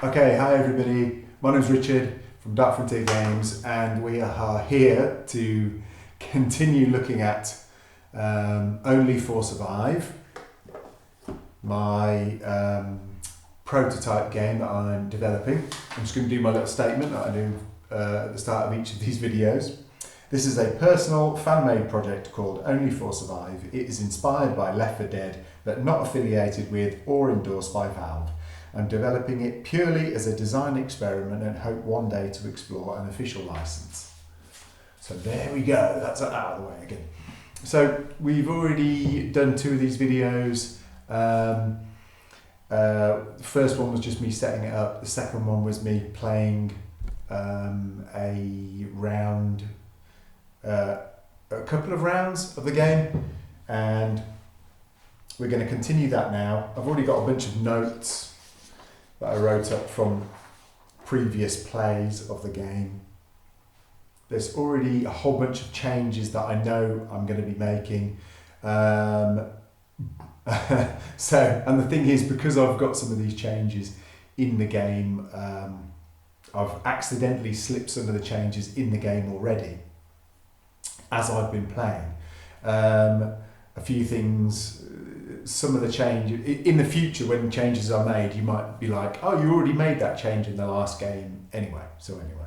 Okay, hi everybody. My name's Richard from Dark Frontier Games, and we are here to continue looking at Only for Survive, my prototype game that I'm developing. I'm just going to do my little statement that I do at the start of each of these videos. This is a personal fan-made project called Only for Survive. It is inspired by Left 4 Dead, but not affiliated with or endorsed by Valve. I'm developing it purely as a design experiment and hope one day to explore an official license. So there we go, that's out of the way again. So we've already done 2 of these videos. The first one was just me setting it up. The second one was me playing a couple of rounds of the game, and we're going to continue that now. I've already got a bunch of notes that I wrote up from previous plays of the game. There's already a whole bunch of changes that I know I'm going to be making. And the thing is, because I've got some of these changes in the game, I've accidentally slipped some of the changes in the game already as I've been playing. A few things, some of the change in the future when changes are made, you might be like, oh, you already made that change in the last game anyway. So anyway,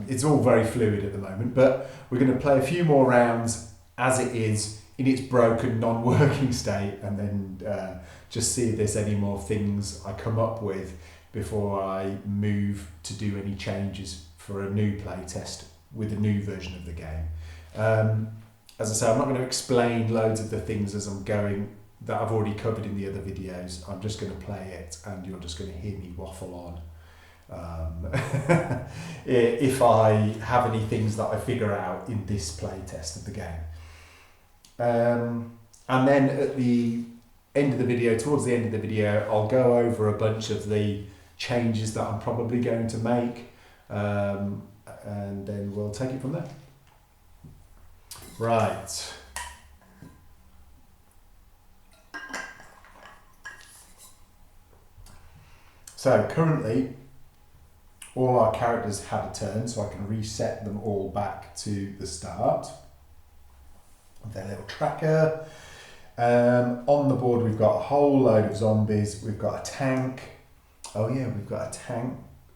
it's all very fluid at the moment, but we're going to play a few more rounds as it is in its broken, non-working state, and then just see if there's any more things I come up with before I move to do any changes for a new play test with a new version of the game. As I say, I'm not going to explain loads of the things as I'm going that I've already covered in the other videos. I'm just going to play it, and you're just going to hear me waffle on. If I have any things that I figure out in this play test of the game. And then at the end of the video, towards the end of the video, I'll go over a bunch of the changes that I'm probably going to make, and then we'll take it from there. Right. So currently, all our characters have a turn, so I can reset them all back to the start of their little tracker. On the board, we've got a whole load of zombies. We've got a tank. Oh yeah, we've got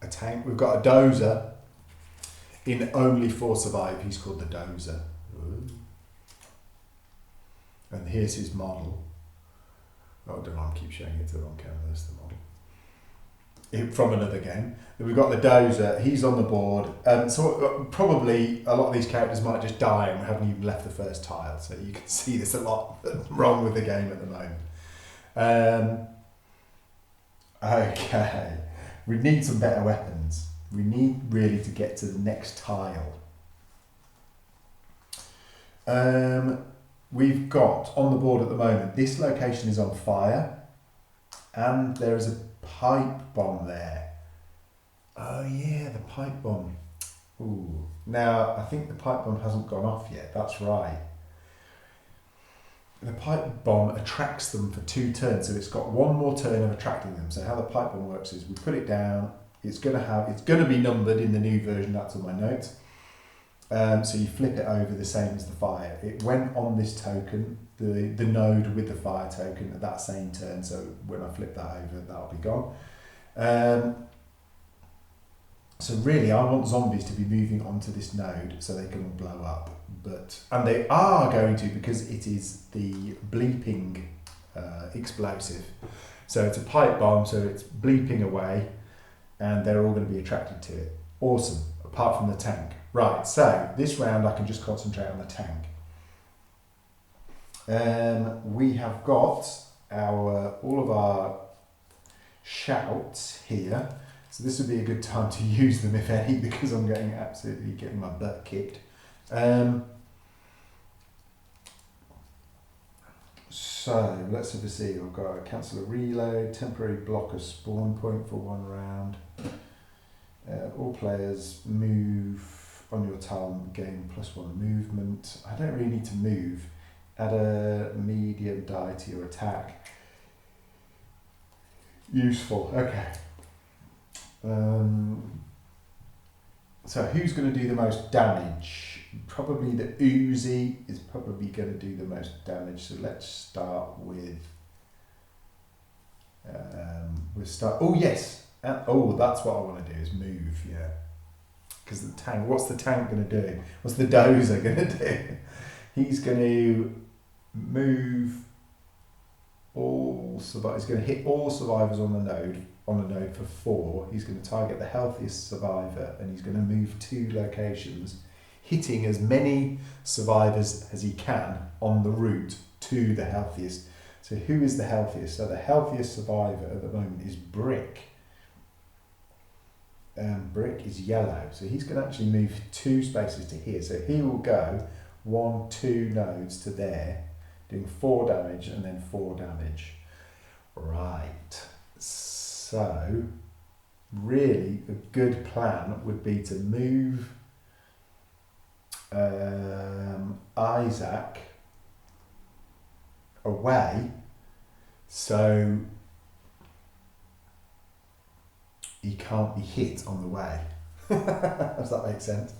a tank. We've got a dozer. In Only for Survive, he's called the dozer. And here's his model. Oh, I don't know, I keep showing it to the wrong camera. That's the model. From another game. Then we've got the dozer, he's on the board. So probably a lot of these characters might just die and we haven't even left the first tile. So you can see there's a lot wrong with the game at the moment. Okay, we need some better weapons. We need really to get to the next tile. We've got on the board at the moment, this location is on fire, and there is a pipe bomb there. Oh yeah, the pipe bomb. Ooh. Now, I think the pipe bomb hasn't gone off yet, that's right. The pipe bomb attracts them for 2 turns, so it's got 1 more turn of attracting them. So how the pipe bomb works is we put it down, it's going to be numbered in the new version, that's on my notes. So you flip it over the same as the fire. It went on this token, the node with the fire token at that same turn, so when I flip that over, that'll be gone. So really, I want zombies to be moving onto this node so they can blow up. And they are going to, because it is the bleeping explosive. So it's a pipe bomb, so it's bleeping away, and they're all going to be attracted to it. Awesome, apart from the tank. Right, so this round I can just concentrate on the tank. We have got all of our shouts here. So this would be a good time to use them, if any, because I'm getting my butt kicked. So let's have a see. I've got a cancel a reload, temporary block a spawn point for 1 round. All players move on your tile, gain +1 movement. I don't really need to move. Add a medium die to your attack. Useful, okay. So who's going to do the most damage? Probably the Uzi is probably going to do the most damage. So let's start with. We'll start. Oh yes. Oh, that's what I want to do is move. Yeah. Because the tank. What's the tank going to do? What's the dozer going to do? He's going to move all survivors. He's going to hit all survivors on the node. On a node for 4, he's going to target the healthiest survivor, and he's going to move 2 locations, hitting as many survivors as he can on the route to the healthiest. So who is the healthiest? So the healthiest survivor at the moment is Brick. Brick is yellow, so he's going to actually move 2 spaces to here. So he will go 1, 2 nodes to there, doing 4 damage and then 4 damage. Right. So, really, a good plan would be to move Isaac away so he can't be hit on the way. Does that make sense?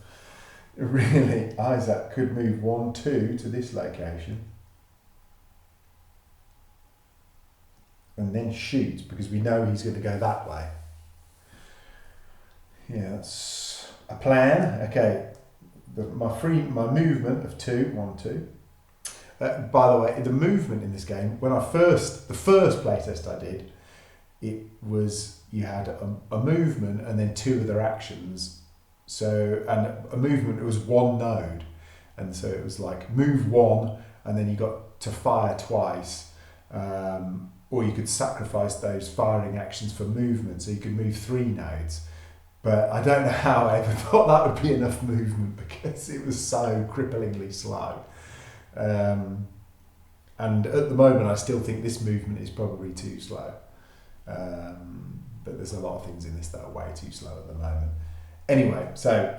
Really, Isaac could move 1, 2 to this location. And then shoot, because we know he's going to go that way. Yeah, that's a plan. Okay, my movement of 2, 1, 2. By the way, the movement in this game, the first playtest I did, it was you had a movement and then 2 other actions. So, and a movement, it was 1 node, and so it was like move 1, and then you got to fire twice. Or you could sacrifice those firing actions for movement, so you could move 3 nodes. But I don't know how I ever thought that would be enough movement because it was so cripplingly slow. And at the moment, I still think this movement is probably too slow. But there's a lot of things in this that are way too slow at the moment. Anyway, so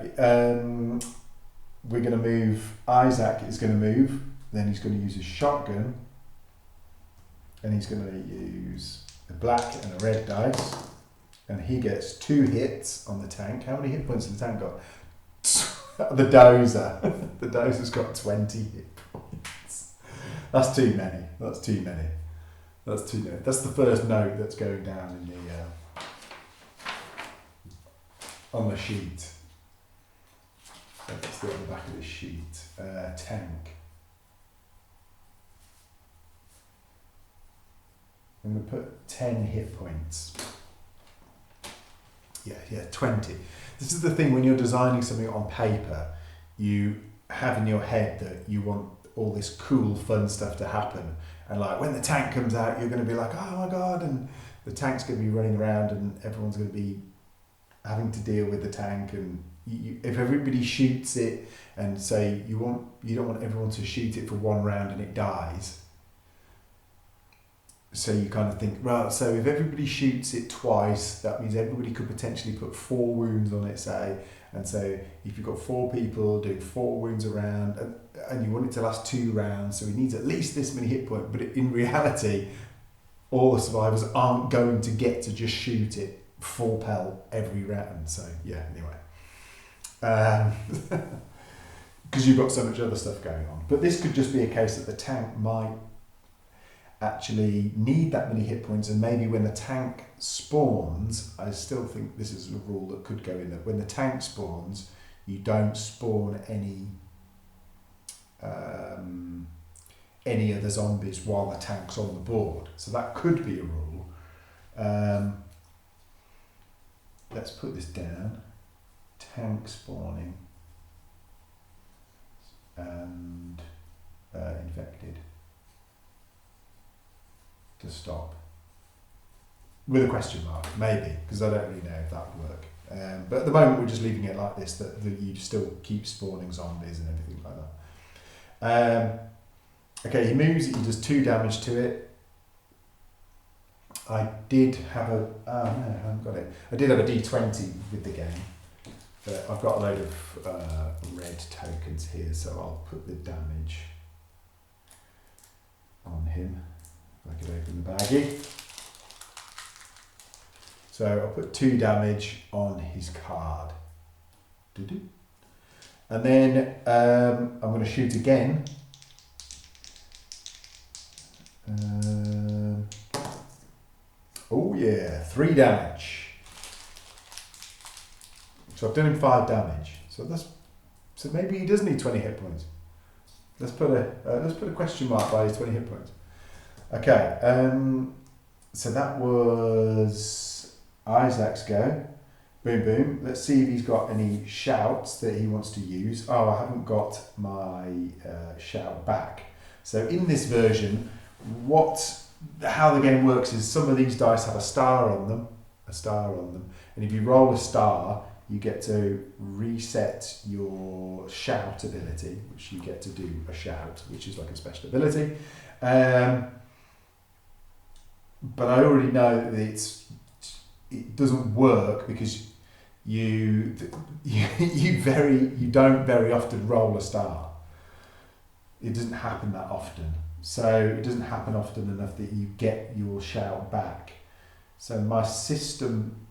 we're going to move. Isaac is going to move. Then he's going to use his shotgun. And he's going to use a black and a red dice, and he gets 2 hits on the tank. How many hit points has the tank got? The dozer. The dozer's got 20 hit points. That's too many. That's too many. That's too many. That's the first note that's going down in the on the sheet. Let's do it on the back of the sheet. Tank. I'm going to put 10 hit points. Yeah, 20. This is the thing when you're designing something on paper, you have in your head that you want all this cool, fun stuff to happen. And like when the tank comes out, you're going to be like, oh my God, and the tank's going to be running around and everyone's going to be having to deal with the tank. And if everybody shoots it and say you don't want everyone to shoot it for 1 round and it dies. So you kind of think, right, so if everybody shoots it twice, that means everybody could potentially put 4 wounds on it, say. And so if you've got 4 people doing 4 wounds around, and you want it to last 2 rounds, so it needs at least this many hit points. But in reality, all the survivors aren't going to get to just shoot it full pelt every round. So yeah, anyway. Because you've got so much other stuff going on. But this could just be a case that the tank might actually need that many hit points, and maybe when the tank spawns, I still think this is a rule that could go in, that when the tank spawns, you don't spawn any other zombies while the tank's on the board. So that could be a rule. Let's put this down. Tank spawning and infected. To stop with a question mark, maybe, because I don't really know if that would work. But at the moment, we're just leaving it like this, that you still keep spawning zombies and everything like that. Okay, he moves it, he does 2 damage to it. I did have no, I haven't got it. I did have a D20 with the game, but I've got a load of red tokens here, so I'll put the damage on him. I could open the baggie. So I'll put 2 damage on his card. Doo-doo. And then I'm going to shoot again. Oh yeah, 3 damage. So I've done him 5 damage. So maybe he does need 20 hit points. Let's put a question mark by his 20 hit points. Okay. So that was Isaac's go. Boom, boom. Let's see if he's got any shouts that he wants to use. Oh, I haven't got my shout back. So in this version, how the game works is some of these dice have a star on them, and if you roll a star, you get to reset your shout ability, which you get to do a shout, which is like a special ability. But I already know that it doesn't work because you don't very often roll a star. It doesn't happen that often. So it doesn't happen often enough that you get your shout back. So my system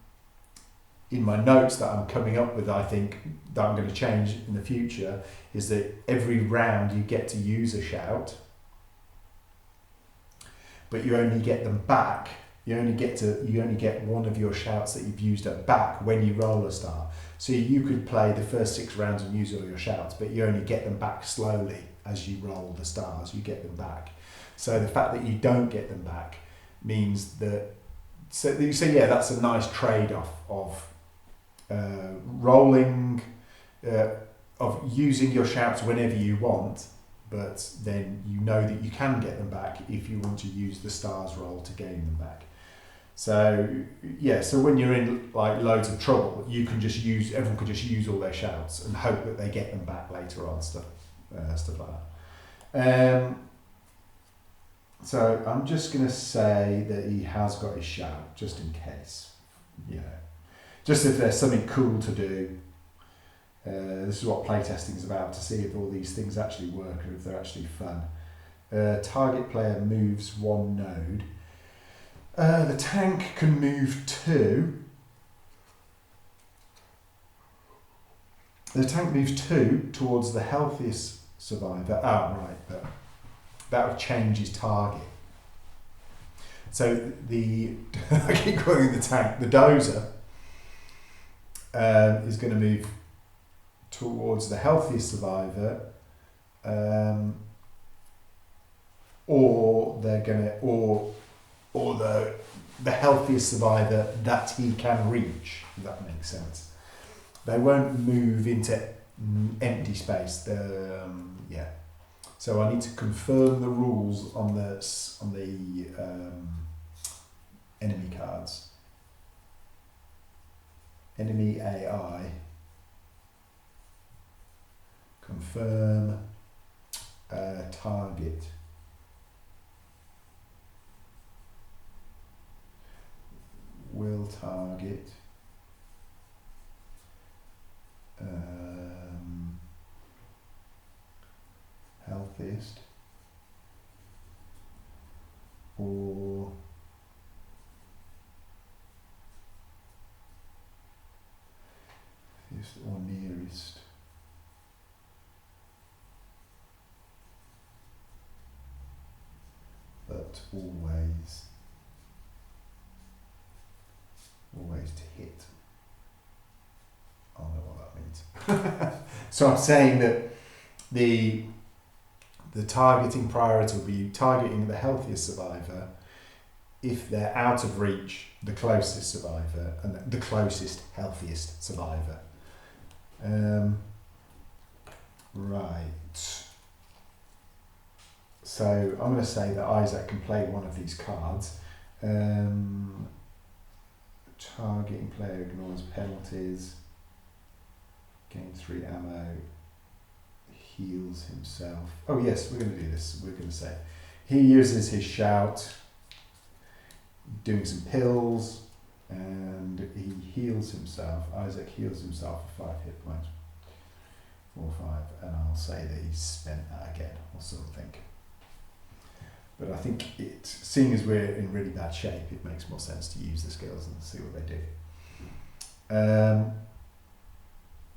in my notes that I'm coming up with, I think that I'm going to change in the future, is that every round you get to use a shout, but you only get them back. You only get one of your shouts that you've used at back when you roll a star. So you could play the first 6 rounds and use all your shouts, but you only get them back slowly as you roll the stars. You get them back. So the fact that you don't get them back means that. So yeah, that's a nice trade-off of rolling, of using your shouts whenever you want, but then you know that you can get them back if you want to use the stars roll to gain them back. So yeah, so when you're in like loads of trouble, everyone can just use all their shouts and hope that they get them back later on, stuff like that. So I'm just going to say that he has got his shout, just in case, just if there's something cool to do. This is what playtesting is about, to see if all these things actually work or if they're actually fun. Target player moves 1 node. The tank can move 2. The tank moves 2 towards the healthiest survivor. Oh, right, but that would change his target. So I keep calling the tank, the dozer, is going to move towards the healthiest survivor, or the healthiest survivor that he can reach, if that makes sense. They won't move into empty space. So I need to confirm the rules on the enemy cards. Enemy AI. Confirm target. Will target healthiest or nearest. But always to hit. I don't know what that means. So I'm saying that the targeting priority will be targeting the healthiest survivor if they're out of reach, the closest survivor, and the closest healthiest survivor. Right. So I'm going to say that Isaac can play one of these cards. Targeting player ignores penalties, gains 3 ammo, heals himself. Oh yes, we're going to do this. We're going to say he uses his shout, doing some pills, and he heals himself. Isaac heals himself for 5 hit points. 4 or 5, and I'll say that he's spent that again or something. But I think seeing as we're in really bad shape, it makes more sense to use the skills and see what they do.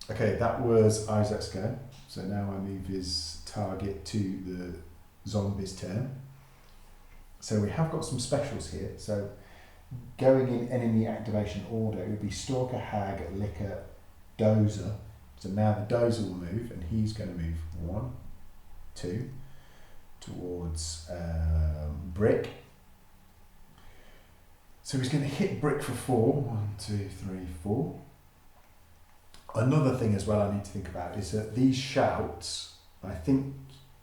Okay, that was Isaac's go. So now I move his target to the zombie's turn. So we have got some specials here. So going in enemy activation order, it would be Stalker, Hag, Licker, Dozer. So now the Dozer will move, and he's going to move 1, 2 towards Brick. So he's going to hit Brick for 4. 1, 2, 3, 4. Another thing as well I need to think about is that these shouts, I think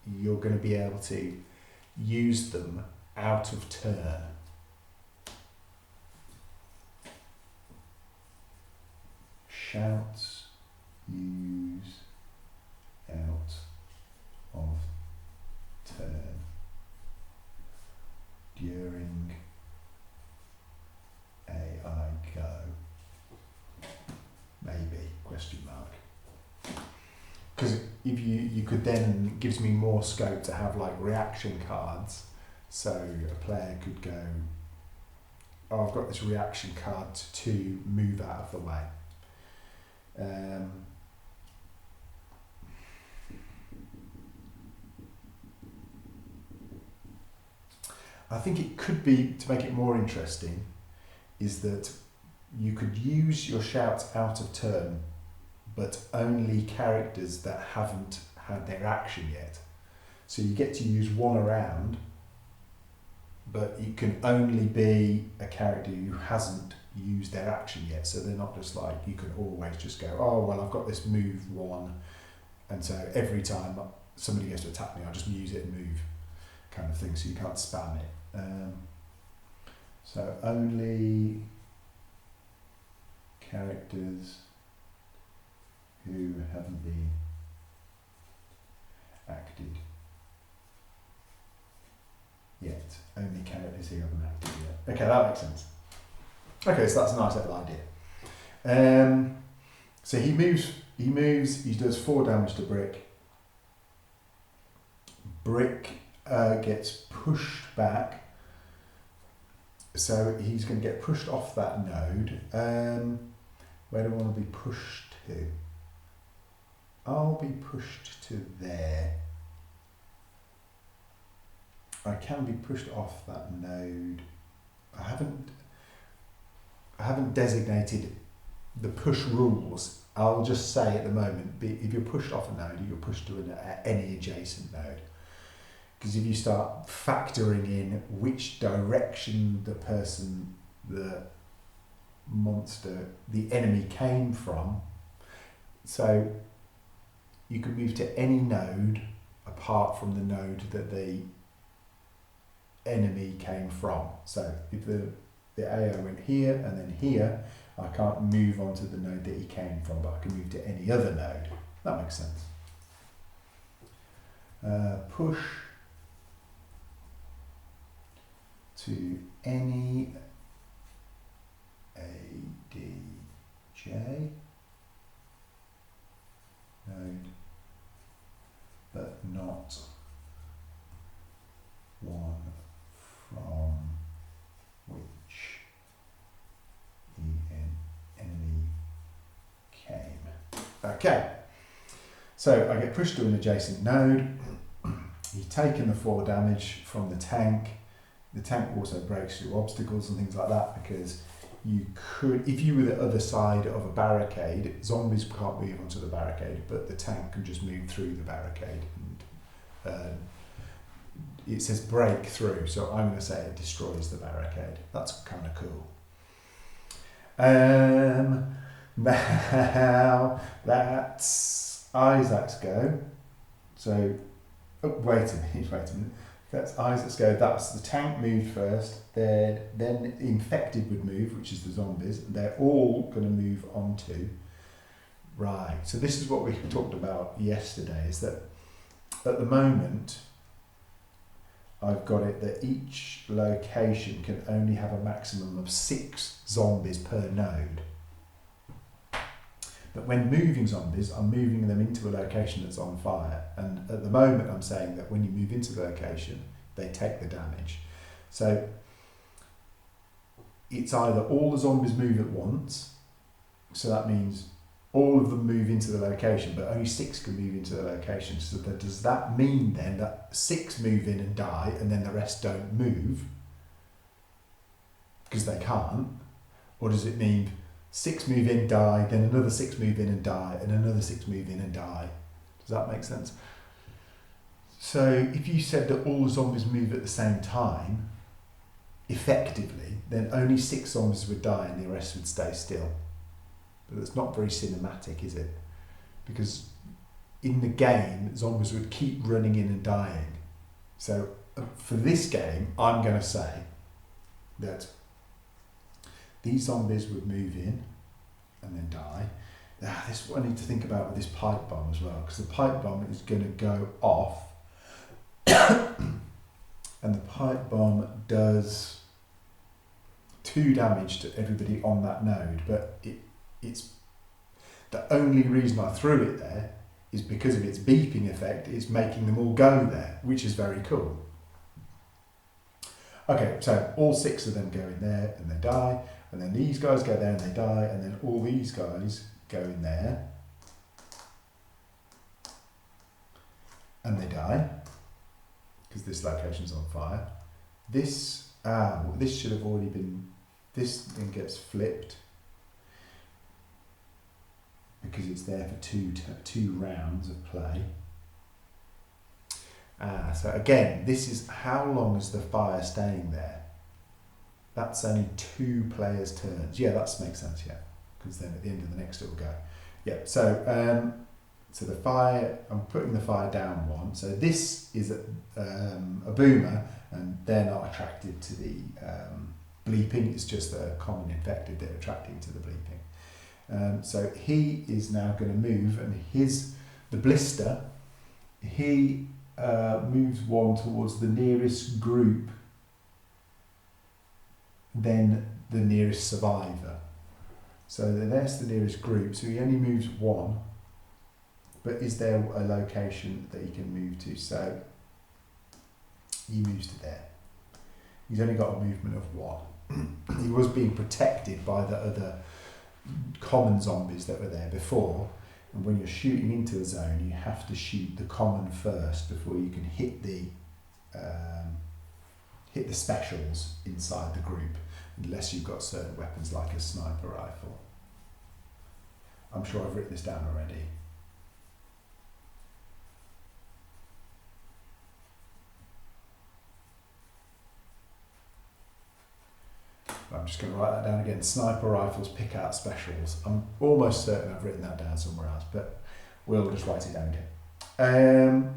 you're going to be able to use them out of turn. Shouts, use out of turn during AI go. Maybe, question mark. Because if you could then, it gives me more scope to have like reaction cards. So a player could go, oh, I've got this reaction card to move out of the way. I think it could be, to make it more interesting, is that you could use your shouts out of turn, but only characters that haven't had their action yet. So you get to use one around, but it can only be a character who hasn't used their action yet. So they're not just like, you can always just go, oh, well, I've got this move 1, and so every time somebody goes to attack me, I'll just use it and move, kind of thing, so you can't spam it. So only characters who haven't been acted yet. Only characters who haven't acted yet. Okay, that makes sense. Okay, so that's a nice little idea. So he moves, he does 4 damage to Brick. Brick gets pushed back. So he's going to get pushed off that node. Where do I want to be pushed to? I'll be pushed to there. I can be pushed off that node. I haven't designated the push rules. I'll just say at the moment, if you're pushed off a node, you're pushed to any adjacent node. Because if you start factoring in which direction the monster, the enemy came from, so you can move to any node apart from the node that the enemy came from. So if the AO went here and then here, I can't move onto the node that he came from, but I can move to any other node. That makes sense. Push to any ADJ node, but not one from which the enemy came. Okay, so I get pushed to an adjacent node. He's taken the 4 damage from the tank. The tank also breaks through obstacles and things like that, because you could, if you were the other side of a barricade, zombies can't move onto the barricade, but the tank can just move through the barricade. And it says break through, so I'm going to say it destroys the barricade. That's kind of cool. Now that's Isaac's go. So, wait a minute. That's Isaac's go. That's the tank moved first. Then infected would move, which is the zombies. They're all going to move onto. Right. So this is what we talked about yesterday. Is that at the moment I've got it that each location can only have a maximum of 6 zombies per node. But when moving zombies, I'm moving them into a location that's on fire. And at the moment, I'm saying that when you move into the location, they take the damage. So it's either all the zombies move at once, so that means all of them move into the location, but only 6 can move into the location. So does that mean then that 6 move in and die and then the rest don't move because they can't? Or does it mean 6 move in, die, then another 6 move in and die, and another 6 move in and die? Does that make sense? So if you said that all the zombies move at the same time, effectively, then only 6 zombies would die and the rest would stay still. But that's not very cinematic, is it? Because in the game, zombies would keep running in and dying. So for this game, I'm going to say that these zombies would move in and then die. This is what I need to think about with this pipe bomb as well, because the pipe bomb is going to go off and the pipe bomb does 2 damage to everybody on that node, but it's the only reason I threw it there is because of its beeping effect. It's making them all go there, which is very cool. Okay, so all 6 of them go in there and they die, and then these guys go there and they die, and then all these guys go in there and they die because this location's on fire. This should have already been, this thing gets flipped because it's there for two rounds of play. So again, this is how long is the fire staying there? That's only 2 players' turns. Yeah, that makes sense, yeah. Because then at the end of the next it will go. Yeah, so so the fire, I'm putting the fire down 1. So this is a boomer, and they're not attracted to the bleeping. It's just a common infected that are attracting to the bleeping. So he is now going to move, and the blister, he moves 1 towards the nearest group, then the nearest survivor. So there's the nearest group, so he only moves 1, but is there a location that he can move to? So he moves to there. He's only got a movement of 1. He was being protected by the other common zombies that were there before, and when you're shooting into a zone, you have to shoot the common first before you can hit the specials inside the group, unless you've got certain weapons like a sniper rifle. I'm sure I've written this down already. I'm just going to write that down again. Sniper rifles, pick out specials. I'm almost certain I've written that down somewhere else, but we'll just write it down again.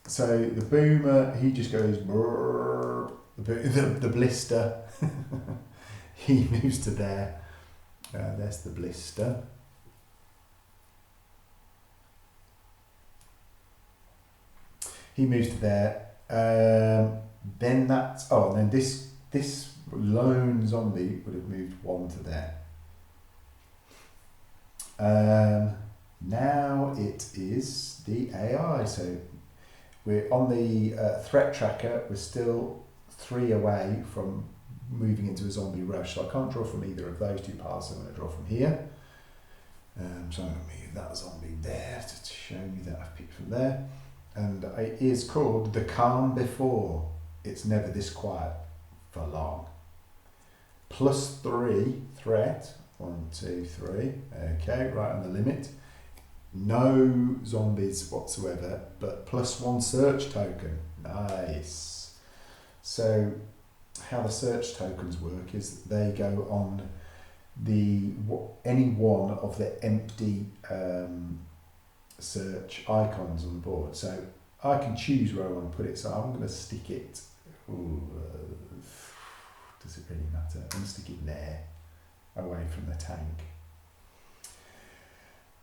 So the boomer, he just goes brrr. The blister, he moves to there. There's the blister. He moves to there. Then that's and then this lone zombie would have moved 1 to there. Now it is the AI. So we're on the threat tracker. We're still 3 away from moving into a zombie rush. So I can't draw from either of those 2 paths. I'm going to draw from here. So I'm going to move that zombie there to show you that I've picked from there. And it is called the calm before. It's never this quiet for long. +3 threat. 1, 2, 3. Okay, right on the limit. No zombies whatsoever, but +1 search token. Nice. So how the search tokens work is they go on any one of the empty search icons on the board. So I can choose where I want to put it. So I'm going to stick it. Does it really matter? I'm going to stick it there, away from the tank.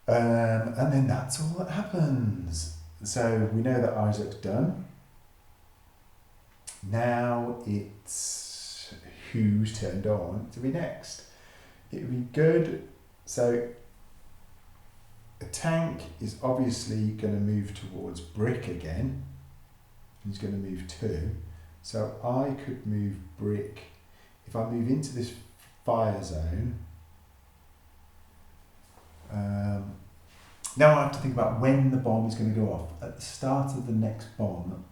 And then that's all that happens. So we know that Isaac's done. Now it's who's turned on to be next. It would be good. So a tank is obviously going to move towards brick again. He's going to move 2. So I could move brick. If I move into this fire zone, now I have to think about when the bomb is going to go off. At the start of the next bomb,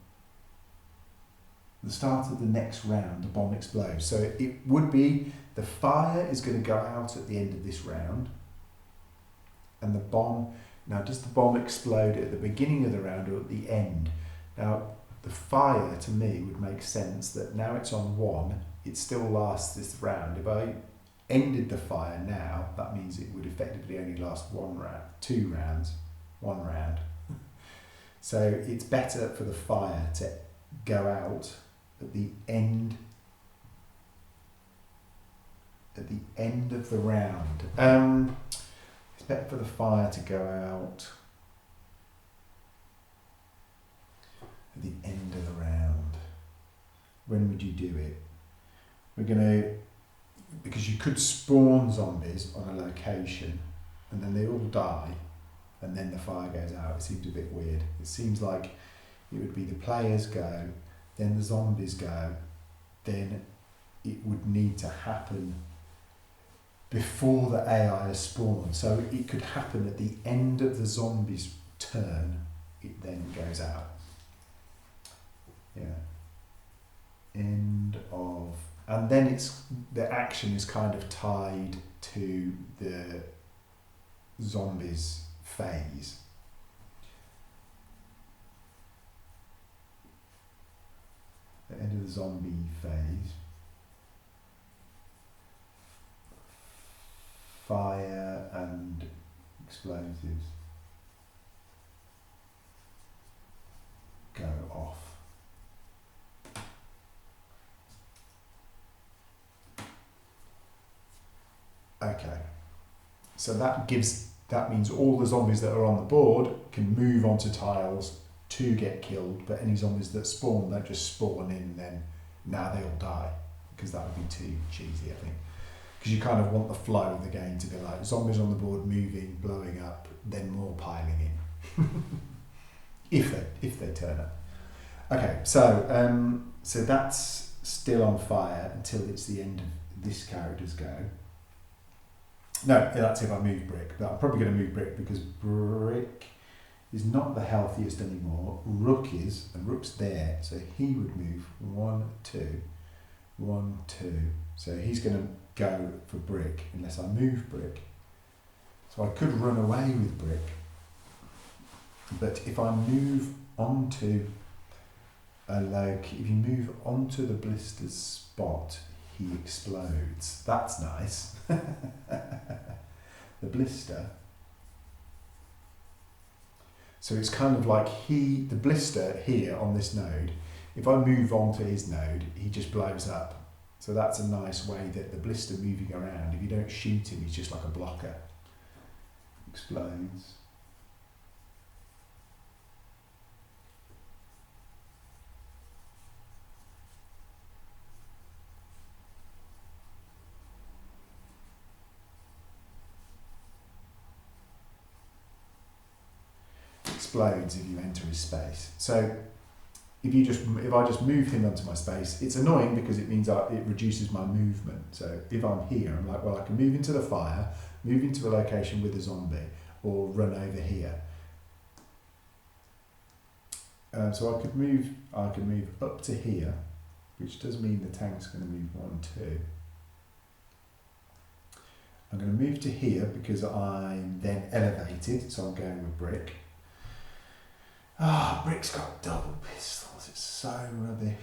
the start of the next round, the bomb explodes. So it would be the fire is going to go out at the end of this round, and the bomb. Now, does the bomb explode at the beginning of the round or at the end? Now, the fire to me would make sense that now it's on 1, it still lasts this round. If I ended the fire now, that means it would effectively only last 1 round, 2 rounds, 1 round. So it's better for the fire to go out at the end of the round. It's better for the fire to go out at the end of the round. When would you do it? We're going to, because you could spawn zombies on a location and then they all die and then the fire goes out. It seems a bit weird. It seems like it would be the players go, then the zombies go, then it would need to happen before the AI is spawned. So it could happen at the end of the zombies' turn, it then goes out. Yeah. End of, and then it's, the action is kind of tied to the zombies phase. The end of the zombie phase. Fire and explosives go off. Okay, so that means all the zombies that are on the board can move onto tiles to get killed, but any zombies that spawn don't just spawn in and then now they all die, because that would be too cheesy, I think. Because you kind of want the flow of the game to be like zombies on the board moving, blowing up, then more piling in. if they turn up. Okay, so so that's still on fire until it's the end of this character's go. No, that's if I move brick, but I'm probably going to move brick because brick is not the healthiest anymore. Rook is, and rook's there, so he would move 1, 2, 1, 2. So he's going to go for brick unless I move brick. So I could run away with brick, but if I move onto if you move onto the blister's spot, he explodes. That's nice. The blister. So it's kind of like the blister here on this node, if I move onto his node, he just blows up. So that's a nice way that the blister moving around, if you don't shoot him, he's just like a blocker. Explodes. Explodes if you enter his space. So if I just move him onto my space, it's annoying because it means it reduces my movement. So if I'm here, I'm like, well, I can move into the fire, move into a location with a zombie, or run over here. So I could move up to here, which does mean the tank's going to move 1, 2. I'm going to move to here because I'm then elevated, so I'm going with brick. Brick's got double pistols, it's so rubbish.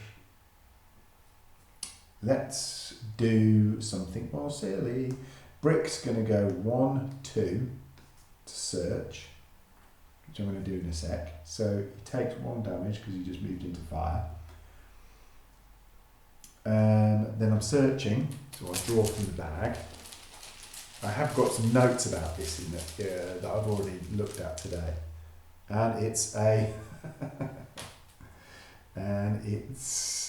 Let's do something more silly. Brick's going to go 1, 2 to search, which I'm going to do in a sec. So he takes 1 damage because he just moved into fire. Then I'm searching, so I draw from the bag. I have got some notes about this in that I've already looked at today. And it's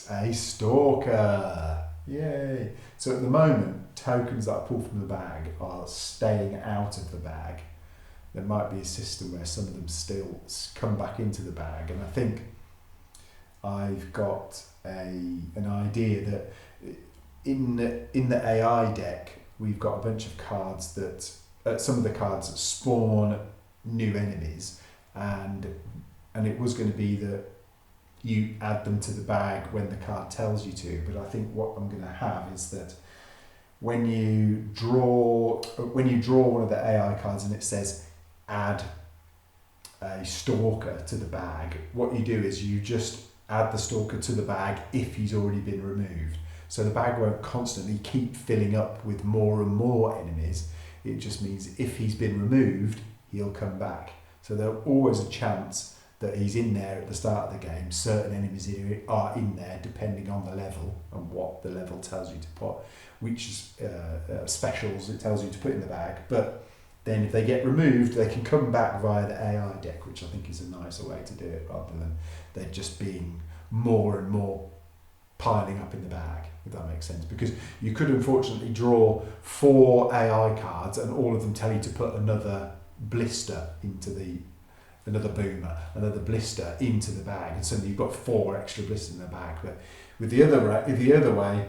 a stalker. Yay. So at the moment, tokens that I pull from the bag are staying out of the bag. There might be a system where some of them still come back into the bag, and I think I've got an idea that in the AI deck we've got a bunch of cards that some of the cards spawn new enemies, and it was going to be that you add them to the bag when the card tells you to. But I think what I'm going to have is that when you draw one of the AI cards and it says add a stalker to the bag, what you do is you just add the stalker to the bag if he's already been removed. So the bag won't constantly keep filling up with more and more enemies. It just means if he's been removed, he'll come back. So there's always a chance that he's in there at the start of the game. Certain enemies are in there depending on the level and what the level tells you to put, which specials it tells you to put in the bag. But then if they get removed, they can come back via the AI deck, which I think is a nicer way to do it, rather than they're just being more and more piling up in the bag, if that makes sense. Because you could unfortunately draw 4 AI cards and all of them tell you to put another blister into another boomer, another blister into the bag, and suddenly you've got 4 extra blisters in the bag. But with the other way,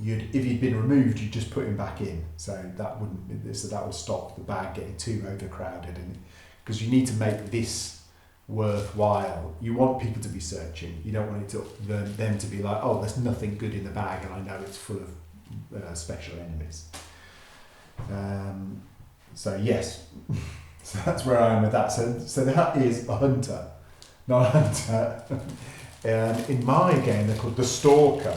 if he'd been removed, you'd just put him back in. So that will stop the bag getting too overcrowded, and because you need to make this worthwhile, you want people to be searching. You don't want them to be like, oh, there's nothing good in the bag, and I know it's full of special enemies. So yes. So that's where I am with that. So that is a hunter, not a hunter. In my game, they're called the stalker.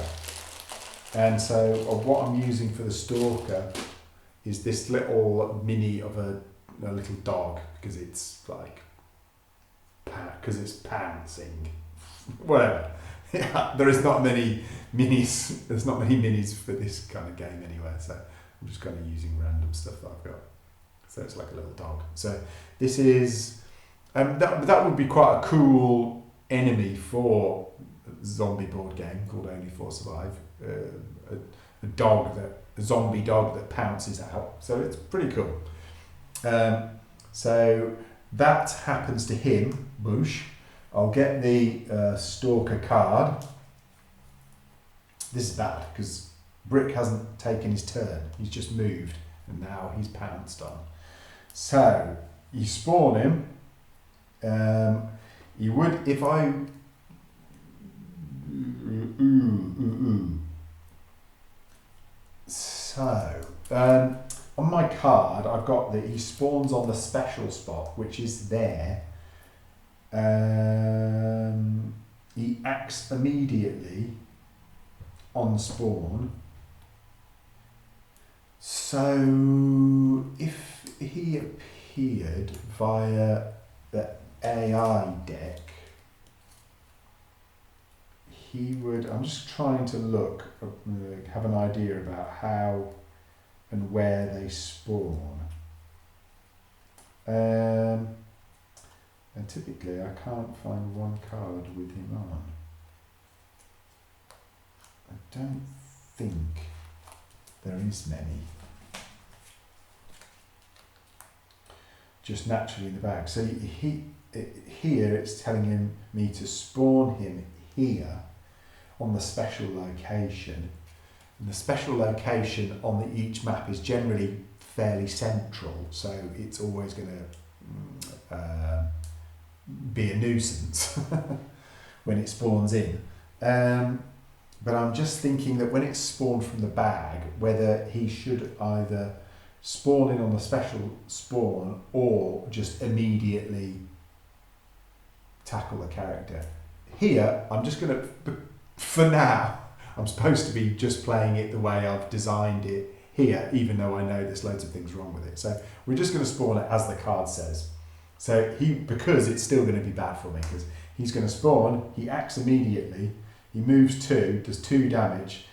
And so what I'm using for the stalker is this little mini of a little dog, because it's pantsing. Whatever. Yeah, there's not many minis for this kind of game anyway. So I'm just kind of using random stuff that I've got. So it's like a little dog. So this is, that would be quite a cool enemy for a zombie board game called Only 4 Survive. A zombie dog that pounces out. So it's pretty cool. So that happens to him, Bush. I'll get the stalker card. This is bad because Brick hasn't taken his turn. He's just moved and now he's pounced on. So you spawn him. You would, if I So on my card, I've got that he spawns on the special spot, which is there. He acts immediately on spawn. So if he appeared via the AI deck, he would, I'm just trying to look, have an idea about how and where they spawn. And typically I can't find one card with him on. I don't think there is many. Just naturally in the bag. So here it's telling me to spawn him here on the special location. And the special location on each map is generally fairly central, so it's always going to be a nuisance when it spawns in. But I'm just thinking that when it's spawned from the bag, whether he should either spawn in on the special spawn or just immediately tackle the character. Here, I'm just going to, for now, I'm supposed to be just playing it the way I've designed it here, even though I know there's loads of things wrong with it. So we're just going to spawn it as the card says. So because it's still going to be bad for me, because he's going to spawn, he acts immediately, he moves 2, does 2 damage,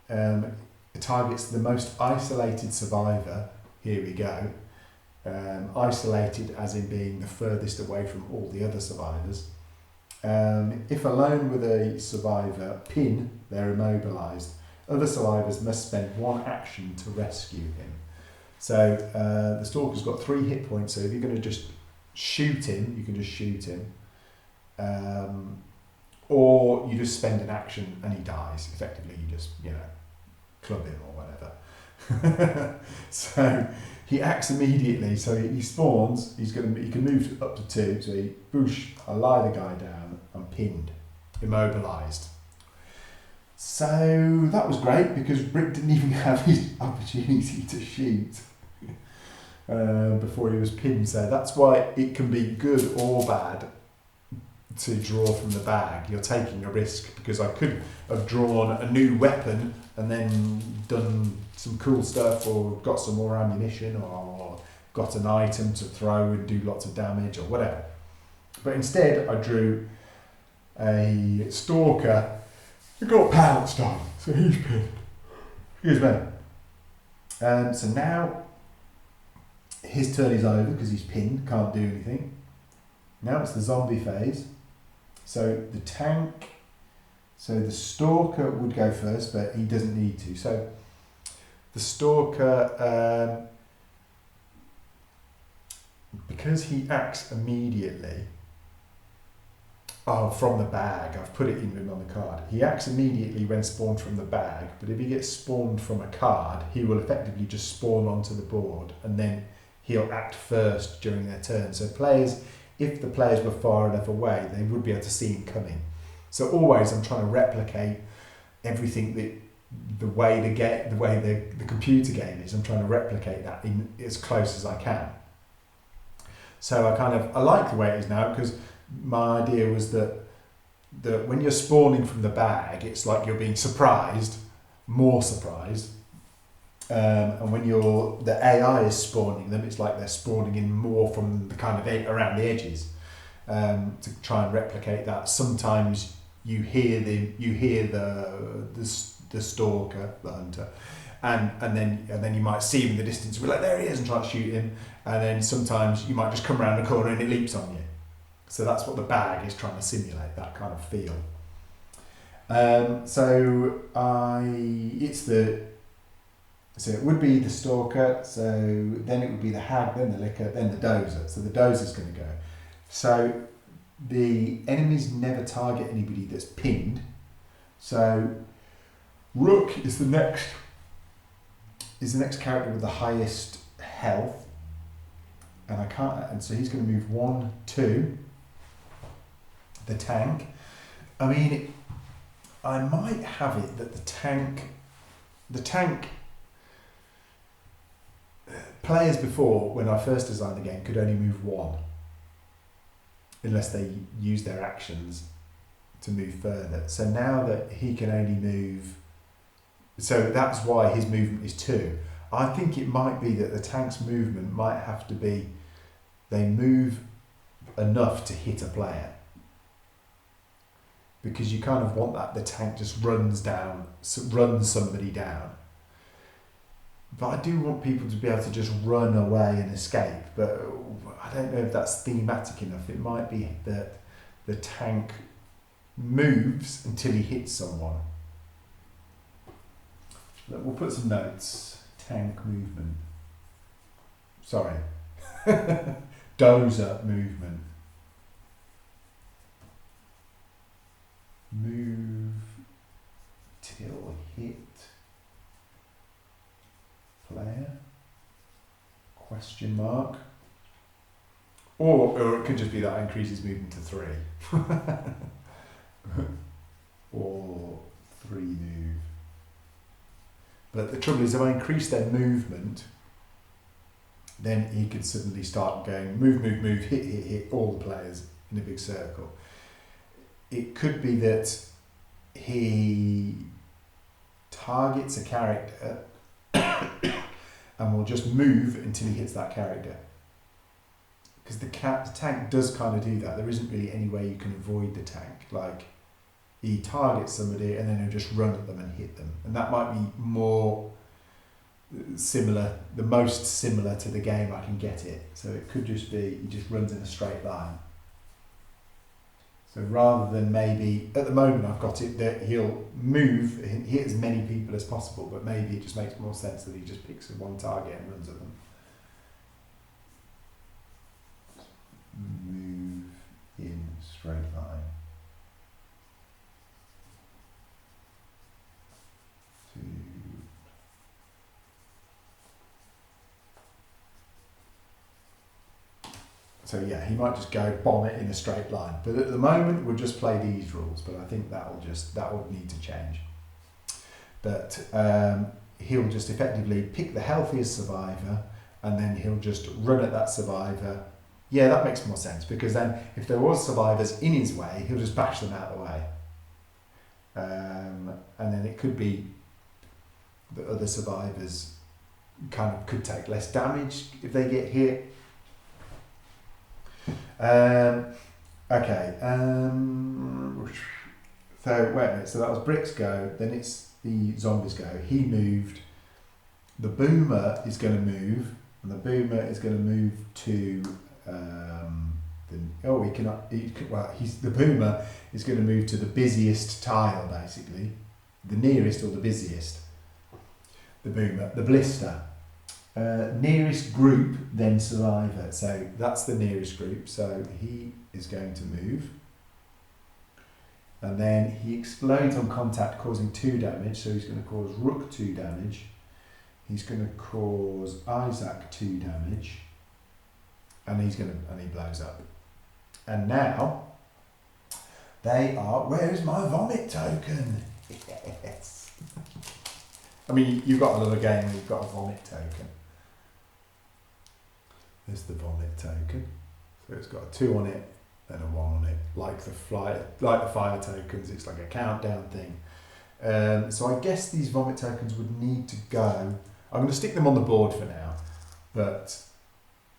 it targets the most isolated survivor. Here we go. Isolated as in being the furthest away from all the other survivors. If alone with a survivor, pin, they're immobilised. Other survivors must spend 1 action to rescue him. So the Stalker's got 3 hit points, so if you're going to just shoot him, you can just shoot him. or you just spend an action and he dies. Effectively, you just, you know, club him or whatever. So he acts immediately. So he spawns. He can move up to 2. So he boosh. I lie the guy down. I'm pinned, immobilised. So that was great because Brick didn't even have his opportunity to shoot before he was pinned. So that's why it can be good or bad to draw from the bag. You're taking a risk because I could have drawn a new weapon and then done some cool stuff or got some more ammunition or got an item to throw and do lots of damage or whatever. But instead I drew a stalker who got pounced on, so he's pinned. Excuse me. So now his turn is over because he's pinned, can't do anything. Now it's the zombie phase. So the tank, so the stalker would go first, but he doesn't need to. So the stalker, because he acts immediately, from the bag, I've put it in with him on the card. He acts immediately when spawned from the bag, but if he gets spawned from a card, he will effectively just spawn onto the board and then he'll act first during their turn. So players, if the players were far enough away, they would be able to see him coming. So always I'm trying to replicate everything that the way the computer game is. I'm trying to replicate that in as close as I can. So I like the way it is now because my idea was that when you're spawning from the bag, it's like you're being surprised, more surprised. And when the AI is spawning them, it's like they're spawning in more from the kind of around the edges, to try and replicate that. Sometimes you hear the stalker, the hunter, and then you might see him in the distance. We're like, there he is, and try to shoot him. And then sometimes you might just come around the corner and it leaps on you. So that's what the bag is trying to simulate, that kind of feel. So it would be the stalker, so then it would be the hag, then the licker, then the dozer. So the dozer's going to go. So the enemies never target anybody that's pinned. So Rook is the next character with the highest health, and so he's going to move 1, 2. The tank. I mean, I might have it that the tank. Players before, when I first designed the game, could only move 1, unless they use their actions to move further. So now that he can only move, so that's why his movement is 2. I think it might be that the tank's movement might have to be, they move enough to hit a player. Because you kind of want that the tank just runs somebody down. But I do want people to be able to just run away and escape. But I don't know if that's thematic enough. It might be that the tank moves until he hits someone. We'll put some notes. Tank movement. Sorry. Dozer movement. Move till hit player, question mark, or it could just be that I increase his movement to 3 or 3 move. But the trouble is, if I increase their movement, then he could suddenly start going move, hit all the players in a big circle. It could be that he targets a character and will just move until he hits that character. Because the tank does kind of do that. There isn't really any way you can avoid the tank. Like, he targets somebody and then he'll just run at them and hit them. And that might be more similar, the most similar to the game I can get it. So it could just be, he just runs in a straight line. So rather than maybe, at the moment I've got it that he'll move, hit as many people as possible, but maybe it just makes more sense that he just picks one target and runs at them. Move in straight line. So yeah, he might just go bomb it in a straight line. But at the moment, we'll just play these rules. But I think that will need to change. But he'll just effectively pick the healthiest survivor, and then he'll just run at that survivor. Yeah, that makes more sense, because then if there was survivors in his way, he'll just bash them out of the way. And then it could be that other survivors kind of could take less damage if they get hit. Okay. So wait a minute. So that was Brick's go. Then it's the zombies go. He moved. The boomer is going to move, and the boomer is going to move to. The boomer is going to move to the busiest tile, basically, the nearest or the busiest. The boomer, the blister. Nearest group, then survivor. So that's the nearest group. So he is going to move. And then he explodes on contact, causing 2 damage. So he's going to cause Rook 2 damage. He's going to cause Isaac 2 damage. And he blows up. And now, they are, where's my vomit token? Yes. I mean, you've got another game where you've got a vomit token. There's the vomit token. So it's got a 2 on it and a 1 on it, like the fire tokens. It's like a countdown thing. So I guess these vomit tokens would need to go. I'm going to stick them on the board for now, but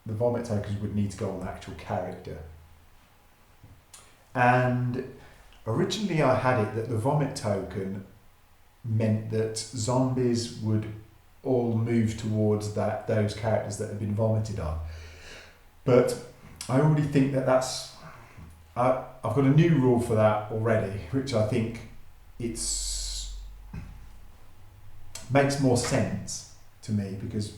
the vomit tokens would need to go on the actual character. And originally I had it that the vomit token meant that zombies would all move towards those characters that have been vomited on. But I already think that's... I've got a new rule for that already, which I think makes more sense to me, because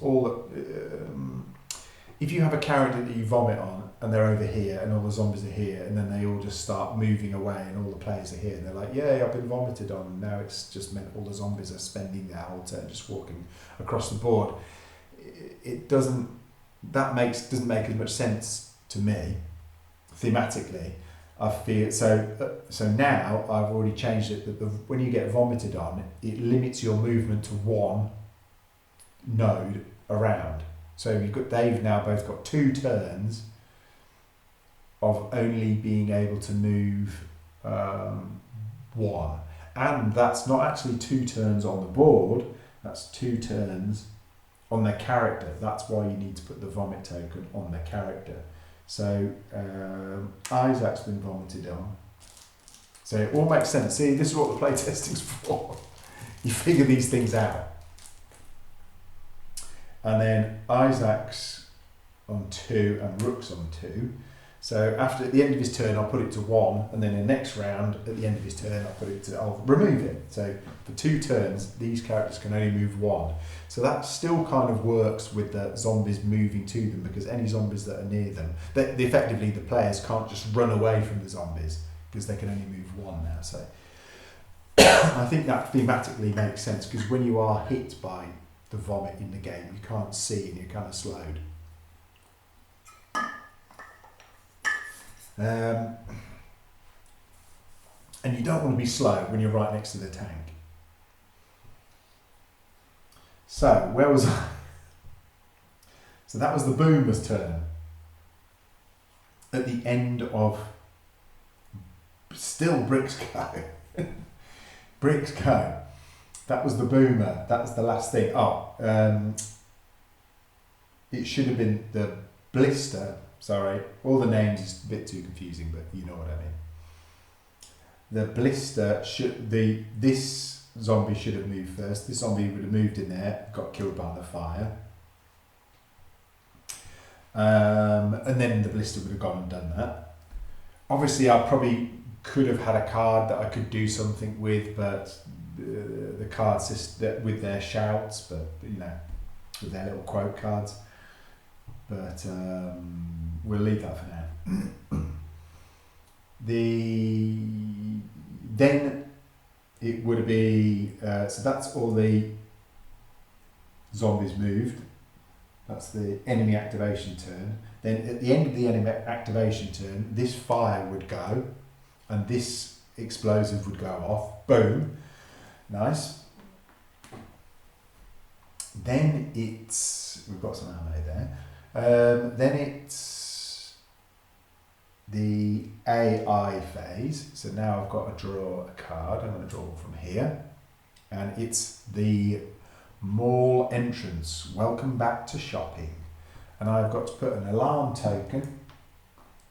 if you have a character that you vomit on and they're over here and all the zombies are here, and then they all just start moving away and all the players are here and they're like, yay, I've been vomited on, and now it's just meant all the zombies are spending their whole turn just walking across the board. Doesn't make as much sense to me thematically. I feel so now I've already changed it that when you get vomited on, it limits your movement to 1 node around. So they've now both got 2 turns of only being able to move 1. And that's not actually 2 turns on the board, that's 2 turns on their character. That's why you need to put the vomit token on their character. So Isaac's been vomited on. So it all makes sense. See, this is what the playtesting's for. You figure these things out. And then Isaac's on 2 and Rook's on 2. So at the end of his turn, I'll put it to 1, and then in the next round, at the end of his turn, I'll remove it. So for 2 turns, these characters can only move 1. So that still kind of works with the zombies moving to them, because any zombies that are near them, effectively the players can't just run away from the zombies, because they can only move 1 now. So I think that thematically makes sense, because when you are hit by the vomit in the game, you can't see and you're kind of slowed. And you don't want to be slow when you're right next to the tank. So, where was I? So that was the boomer's turn. At the end of still Brick's go. Brick's go. That was the boomer. That was the last thing. It should have been the blister. Sorry, all the names is a bit too confusing, but you know what I mean. The blister this zombie should have moved first. This zombie would have moved in there, got killed by the fire. And then the blister would have gone and done that. Obviously, I probably could have had a card that I could do something with, but the cards with their shouts, but with their little quote cards. But we'll leave that for now. Then it would be so that's all the zombies moved. That's the enemy activation turn. Then at the end of the enemy activation turn, this fire would go, and this explosive would go off. Boom. Nice. Then we've got some ammo there. Then it's the AI phase. So now I've got to draw a card. I'm going to draw one from here. And it's the mall entrance. Welcome back to shopping. And I've got to put an alarm token.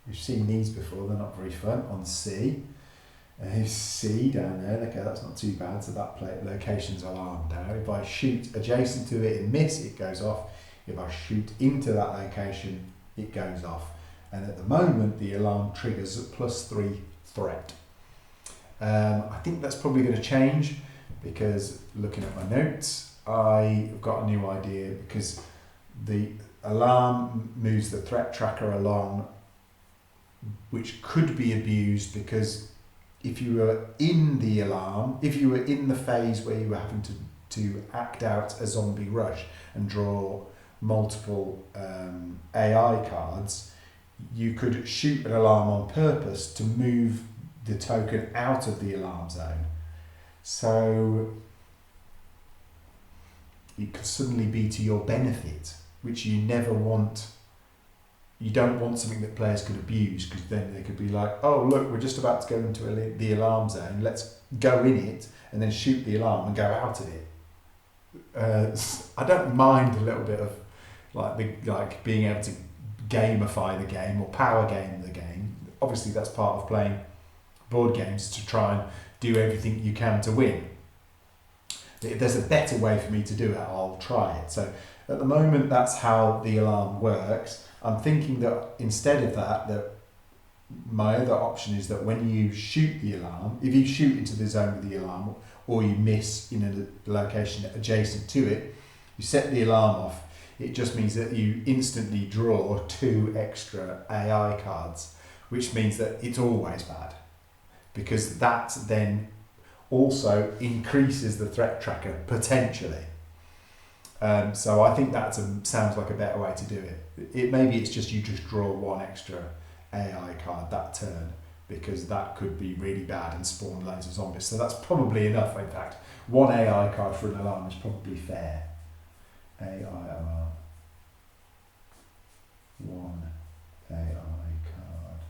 We've seen these before, they're not very fun. On C. C down there, okay, that's not too bad, so that location's alarmed now. If I shoot adjacent to it and miss, it goes off. If I shoot into that location, it goes off. And at the moment, the alarm triggers at +3 threat. I think that's probably going to change because looking at my notes, I've got a new idea because the alarm moves the threat tracker along, which could be abused because if you were in the alarm, if you were in the phase where you were having to act out a zombie rush and draw multiple AI cards, you could shoot an alarm on purpose to move the token out of the alarm zone. So it could suddenly be to your benefit, which you never want. You don't want something that players could abuse because then they could be like, oh look, we're just about to go into the alarm zone, let's go in it and then shoot the alarm and go out of it. I don't mind a little bit of like being able to gamify the game or power game the game. Obviously that's part of playing board games, to try and do everything you can to win. If there's a better way for me to do it, I'll try it. So at the moment that's how the alarm works. I'm thinking that instead of that my other option is that when you shoot the alarm, if you shoot into the zone with the alarm or you miss in a location adjacent to it, you set the alarm off. It just means that you instantly draw 2 extra AI cards, which means that it's always bad because that then also increases the threat tracker potentially. So I think that sounds like a better way to do it. Maybe it's just you just draw 1 extra AI card that turn because that could be really bad and spawn loads of zombies. So that's probably enough. In fact, 1 AI card for an alarm is probably fair. AI alarm. 1 AI card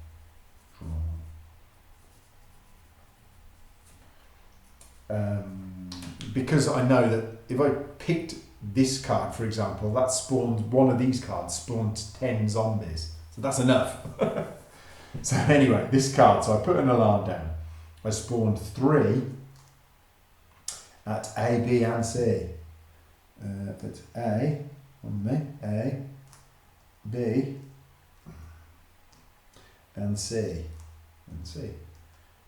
drawn. Because I know that if I picked this card, for example, that spawned, one of these cards spawned 10 zombies. So that's enough. So anyway, this card, so I put an alarm down. I spawned 3 at A, B and C. That's A, on me, A, B and C. And C.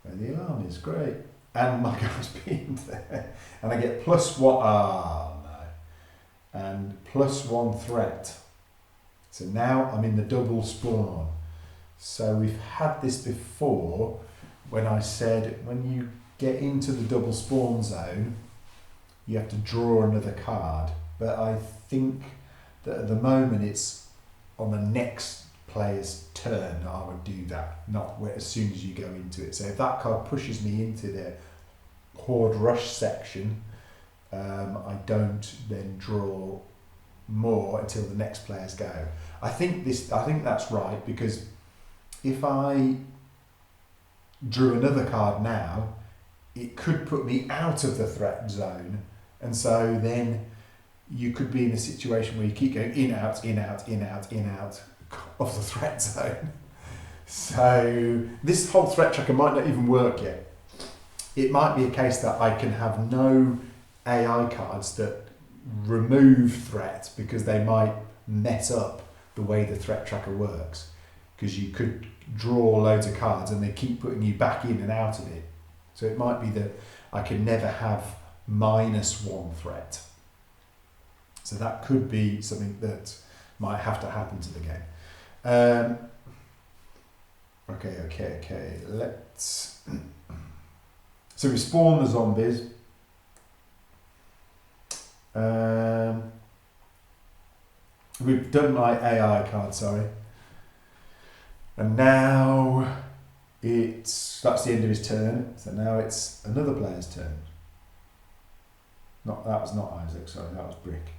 Where the alarm is, great. And my guy's pinned there. And I get +1, no. And +1 threat. So now I'm in the double spawn. So we've had this before when I said when you get into the double spawn zone, you have to draw another card. But I think that at the moment it's on the next player's turn I would do that, not as soon as you go into it. So if that card pushes me into the horde rush section, I don't then draw more until the next players go. I think that's right, because if I drew another card now, it could put me out of the threat zone, and so then you could be in a situation where you keep going in, out, in, out, in, out, in, out of the threat zone. So this whole threat tracker might not even work yet. It might be a case that I can have no AI cards that remove threat because they might mess up the way the threat tracker works, because you could draw loads of cards and they keep putting you back in and out of it. So it might be that I can never have -1 threat. So that could be something that might have to happen to the game. Okay. Let's. So we spawn the zombies. we've done my AI card, sorry. And now that's the end of his turn. So now it's another player's turn. That was not Isaac, sorry, that was Brick.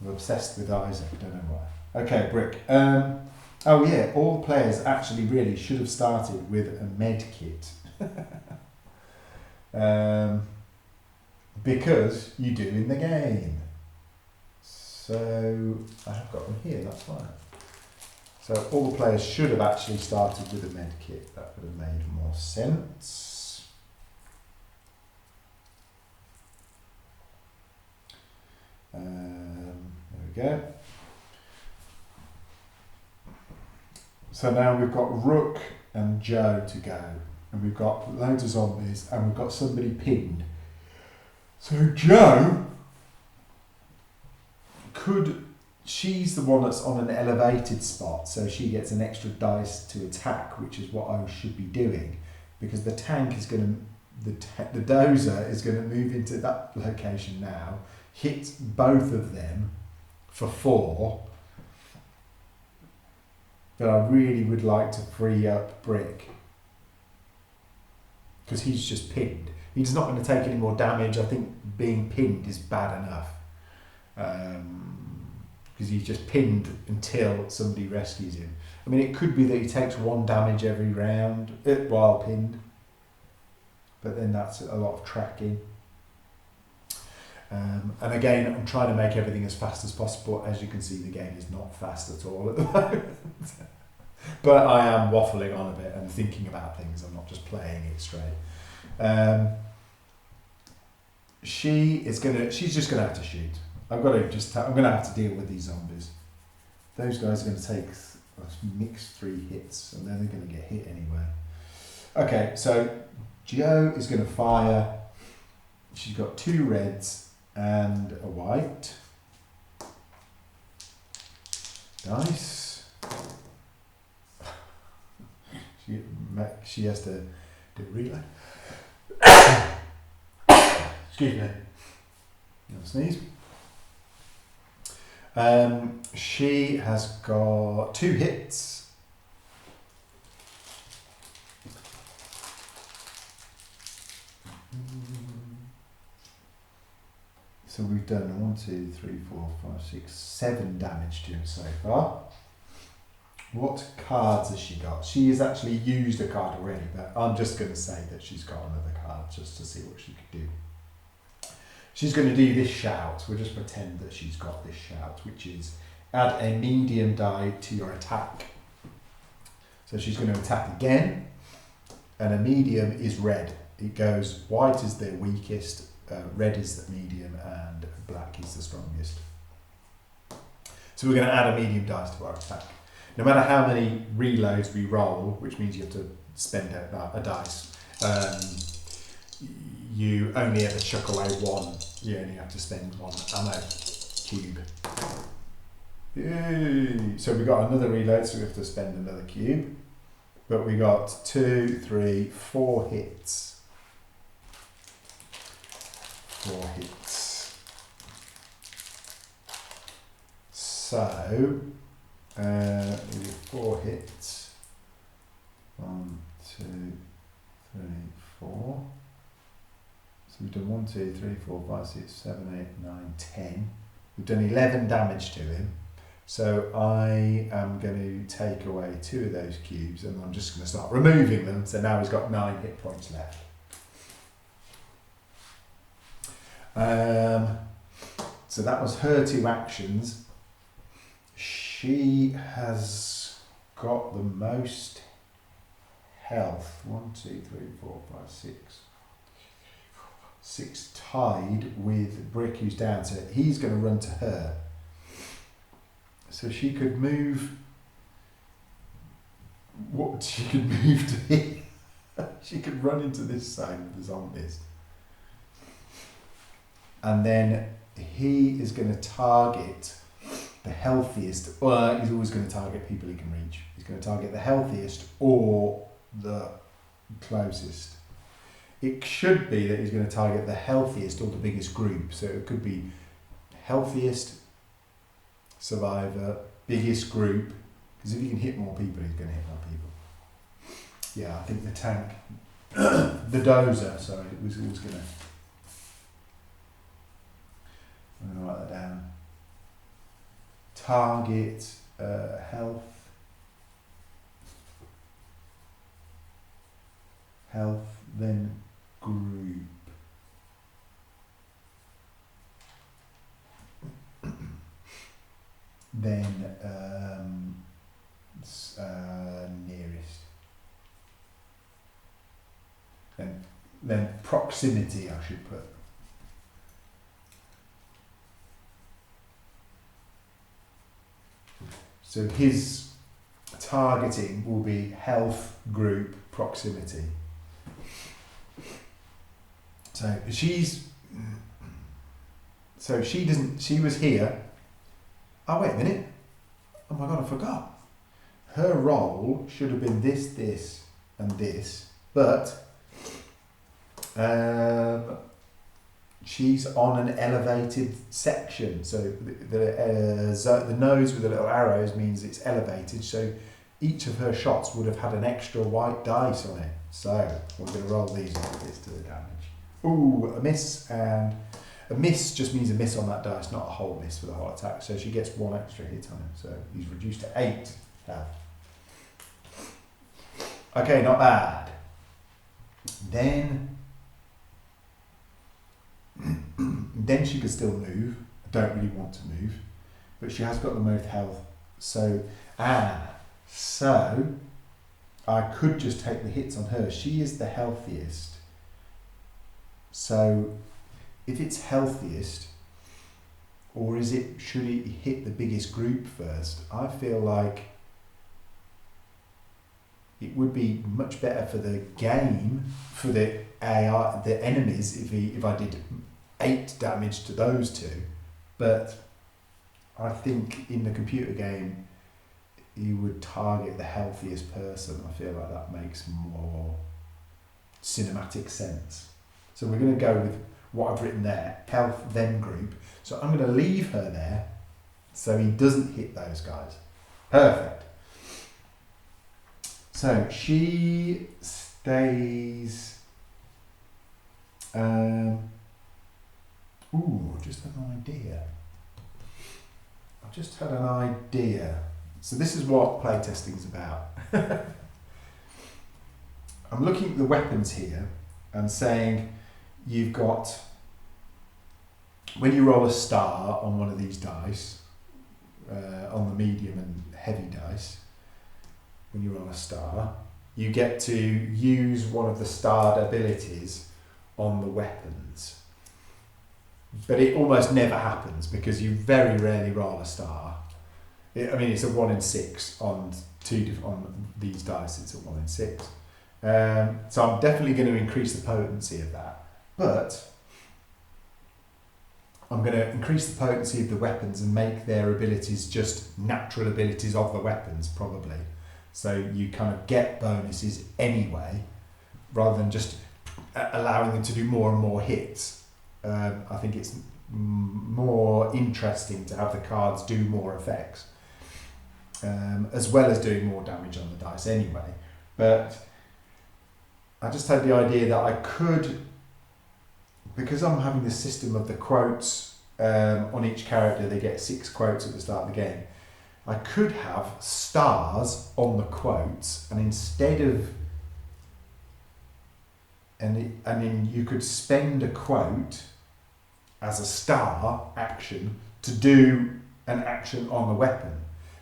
I'm obsessed with Isaac, I don't know why. Okay, Brick. Oh yeah, all players actually really should have started with a med kit. Because you do in the game. So I have got them here, that's fine. So all the players should have actually started with a med kit. That would have made more sense. There we go. So now we've got Rook and Joe to go. And we've got loads of zombies and we've got somebody pinned. So Joe she's the one that's on an elevated spot, so she gets an extra dice to attack, which is what I should be doing, because the tank is going to, the dozer is going to move into that location now, hit both of them for 4. But I really would like to free up Brick, because he's just pinned. He's not going to take any more damage. I think being pinned is bad enough. Because he's just pinned until somebody rescues him. I mean, it could be that he takes 1 damage every round while pinned, but then that's a lot of tracking. And again, I'm trying to make everything as fast as possible. As you can see, the game is not fast at all at the moment. But I am waffling on a bit and thinking about things. I'm not just playing it straight. She's just gonna have to shoot. I'm gonna have to deal with these zombies. Those guys are gonna take mixed 3 hits, and then they're gonna get hit anyway. Okay, so Joe is gonna fire. She's got 2 reds and a white. Nice. She has to do a relay. Excuse me. I'll sneeze. She has got 2 hits. So we've done 1, 2, 3, 4, 5, 6, 7 damage to him so far. What cards has she got? She has actually used a card already, but I'm just going to say that she's got another card just to see what she could do. She's going to do this shout. We'll just pretend that she's got this shout, which is add a medium die to your attack. So she's going to attack again, and a medium is red. It goes white is the weakest, red is the medium, and black is the strongest. So we're going to add a medium dice to our attack. No matter how many reloads we roll, which means you have to spend a dice, you only ever chuck away 1. You only have to spend 1 ammo cube. Yay. So we got another reload, so we have to spend another cube. But we got 2, 3, 4 hits. 4 hits. So, we did 4 hits. 1, 2, 3, 4. So we've done 1, 2, 3, 4, 5, 6, 7, 8, 9, 10. We've done 11 damage to him. So I am going to take away 2 of those cubes, and I'm just going to start removing them. So now he's got 9 hit points left. So that was her 2 actions. She has got the most health. 1, 2, 3, 4, 5, 6. 6 tied with Brick, who's down. So he's going to run to her. So she could move. What she could move to here. She could run into this side of the zombies. And then he is going to target the healthiest. Well, he's always going to target people he can reach. He's going to target the healthiest or the closest. It should be that he's going to target the healthiest or the biggest group. So it could be healthiest, survivor, biggest group, because if you can hit more people, he's going to hit more people. Yeah, I think the tank, the dozer, sorry, it was going to, I'm going to write that down. Target, health, then group. Then nearest. Then proximity, I should put. So his targeting will be health, group, proximity. So she was here. Oh, wait a minute. Oh my God, I forgot. Her role should have been this, this, and this, but she's on an elevated section. So the nose with the little arrows means it's elevated. So each of her shots would have had an extra white dice on it. So we're going to roll these off this to the damage. Ooh, a miss, and a miss just means a miss on that dice, not a whole miss for the whole attack. So she gets one extra hit on him. So he's reduced to 8 health. Okay, not bad. Then she could still move. I don't really want to move, but she has got the most health. So I could just take the hits on her. She is the healthiest. So if it's healthiest, or should it hit the biggest group first? I feel like it would be much better for the game, for the AI, the enemies, if I did 8 damage to those two. But I think in the computer game, you would target the healthiest person. I feel like that makes more cinematic sense. So we're going to go with what I've written there, health, then group. So I'm going to leave her there so he doesn't hit those guys. Perfect. So she stays. Just an idea. I've just had an idea. So this is what playtesting is about. I'm looking at the weapons here and saying you've got, when you roll a star on one of these dice, on the medium and heavy dice, when you roll a star, you get to use one of the starred abilities on the weapons. But it almost never happens because you very rarely roll a star. It's a 1 in 6 on these dice. It's a 1 in 6. So I'm definitely going to increase the potency of that. But I'm going to increase the potency of the weapons and make their abilities just natural abilities of the weapons, probably. So you kind of get bonuses anyway, rather than just allowing them to do more and more hits. I think it's more interesting to have the cards do more effects, as well as doing more damage on the dice anyway. But I just had the idea that I could, because I'm having the system of the quotes on each character, they get 6 quotes at the start of the game. I could have stars on the quotes, and instead of, and then you could spend a quote as a star action to do an action on the weapon.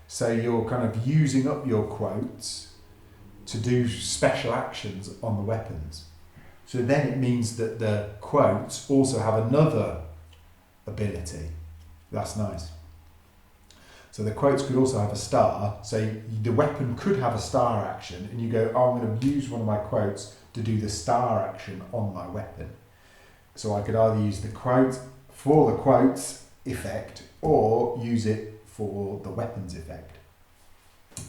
So you're kind of using up your quotes to do special actions on the weapons. So then it means that the quotes also have another ability. That's nice. So the quotes could also have a star. So the weapon could have a star action, and you go, oh, I'm going to use one of my quotes to do the star action on my weapon. So I could either use the quote for the quotes effect, or use it for the weapons effect.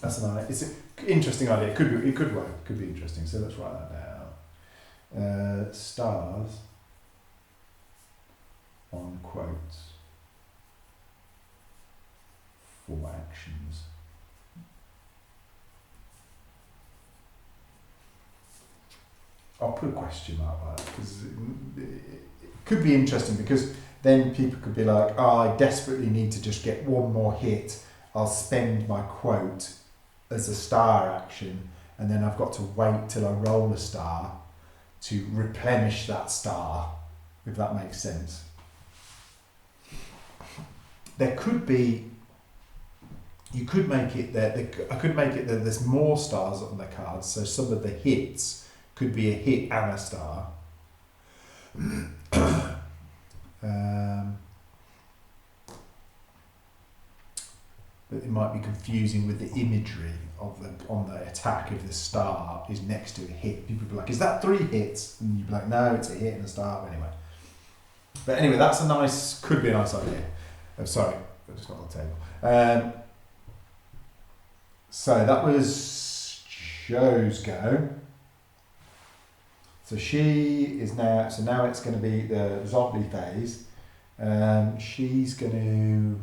It's an interesting idea. It could work. It could be interesting. So let's write that down. Stars on quotes for actions. I'll put a question mark by that because it could be interesting, because then people could be like, oh, I desperately need to just get one more hit. I'll spend my quote as a star action, and then I've got to wait till I roll a star to replenish that star, if that makes sense. There could be, you could make it that, I could make it that there's more stars on the cards, so some of the hits could be a hit and a star. But it might be confusing with the imagery of on the attack if the star is next to a hit. People would be like, is that 3 hits? And you'd be like, no, it's a hit and a star. Anyway. But anyway, that's could be a nice idea. Oh, sorry, I just got on the table. So that was Jo's go. So she is now, so now it's going to be the zombie phase. She's going to,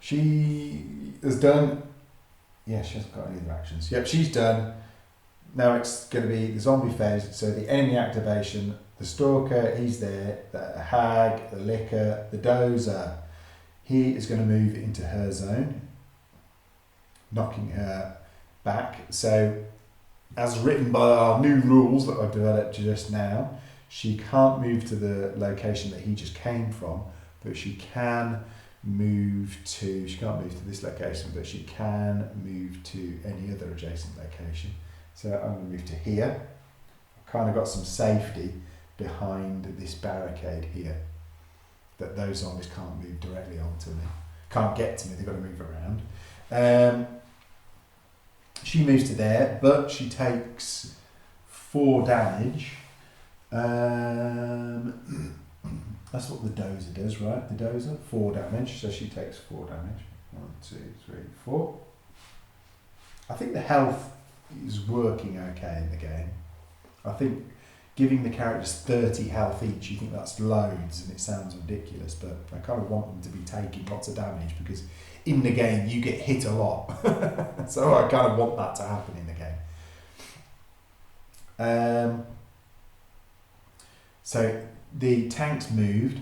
she has done, yeah, she hasn't got any other actions. Yep, she's done. Now it's going to be the zombie phase. So the enemy activation, the stalker, he's there, the hag, the licker, the dozer. He is going to move into her zone, knocking her back. So as written by our new rules that I've developed just now, she can't move to the location that he just came from, but she can move to, she can't move to this location, but she can move to any other adjacent location. So I'm going to move to here. I've kind of got some safety behind this barricade here, that those zombies can't move directly onto me, can't get to me, they've got to move around. She moves to there, but she takes 4 damage. That's what the dozer does, right? The dozer, 4 damage, so she takes 4 damage. 1, 2, 3, 4. I think the health is working okay in the game. I think giving the characters 30 health each, you think that's loads and it sounds ridiculous, but I kind of want them to be taking lots of damage, because in the game you get hit a lot. So I kind of want that to happen in the game. So the tank's moved.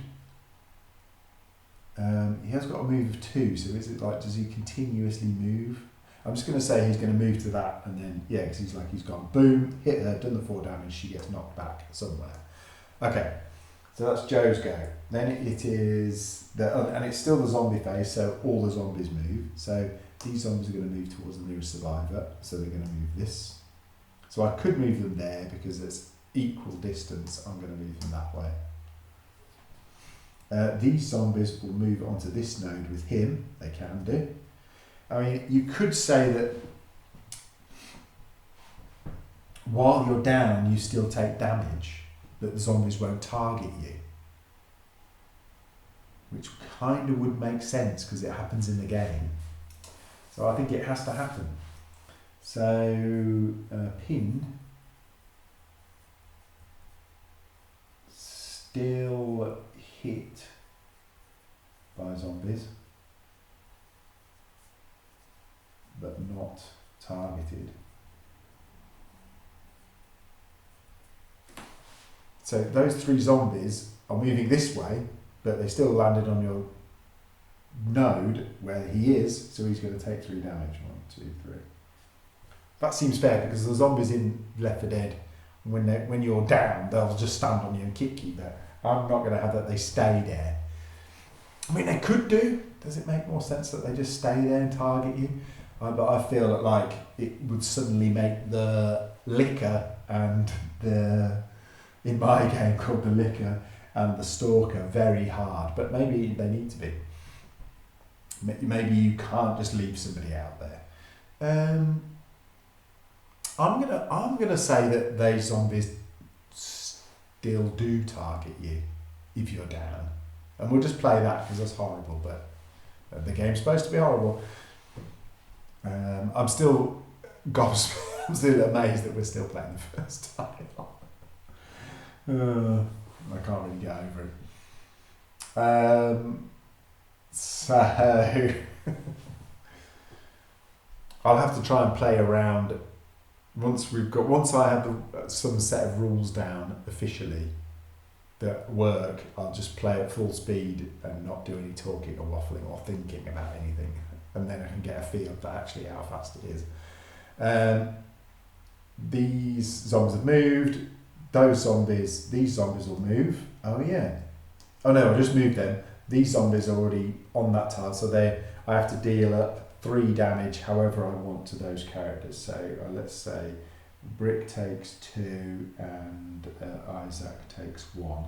He has got a move of 2, so is it like, does he continuously move? I'm just going to say he's going to move to that, and then, yeah, because he's gone, boom, hit her, done the 4 damage, she gets knocked back somewhere. Okay, so that's Jo's go. Then it is, and it's still the zombie phase, so all the zombies move. So these zombies are going to move towards the nearest survivor, so they're going to move this. So I could move them there, because it's equal distance, I'm going to move them that way. These zombies will move onto this node with him, they can do. I mean, you could say that while you're down, you still take damage, that the zombies won't target you. Which kind of would make sense, because it happens in the game. So I think it has to happen. So, pinned, still hit by zombies, but not targeted. So those 3 zombies are moving this way, but they still landed on your node where he is, so he's going to take 3 damage. 1, 2, 3. That seems fair, because the zombies in Left 4 Dead, when you're down, they'll just stand on you and kick you, but I'm not going to have that they stay there. I mean, they could do. Does it make more sense that they just stay there and target you? But I feel that, like, it would suddenly make the licker and the, in my game called the licker and the stalker, very hard. But maybe they need to be. Maybe you can't just leave somebody out there. I'm gonna say that these zombies still do target you if you're down, and we'll just play that because that's horrible. But the game's supposed to be horrible. I'm still I'm still amazed that we're still playing the first time. I can't really get over So I'll have to try and play around once I have some set of rules down officially that work. I'll just play at full speed and not do any talking or waffling or thinking about anything, and then I can get a feel for actually how fast it is. These zombies have moved. These zombies will move. Oh yeah. Oh no, I just moved them. These zombies are already on that tile, so I have to deal up 3 damage however I want to those characters. So let's say Brick takes 2 and Isaac takes 1.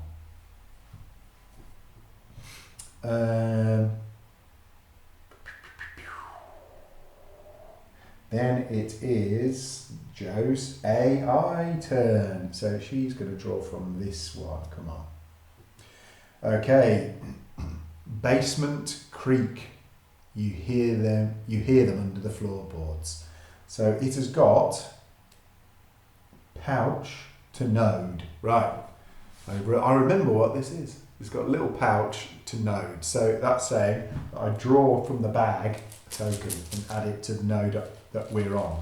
Then it is Joe's AI turn. So she's going to draw from this one. Come on. Okay. Basement creak. You hear them under the floorboards. So it has got pouch to node. Right. I remember what this is. It's got a little pouch to node. So that's saying that I draw from the bag a token and add it to the node that we're on.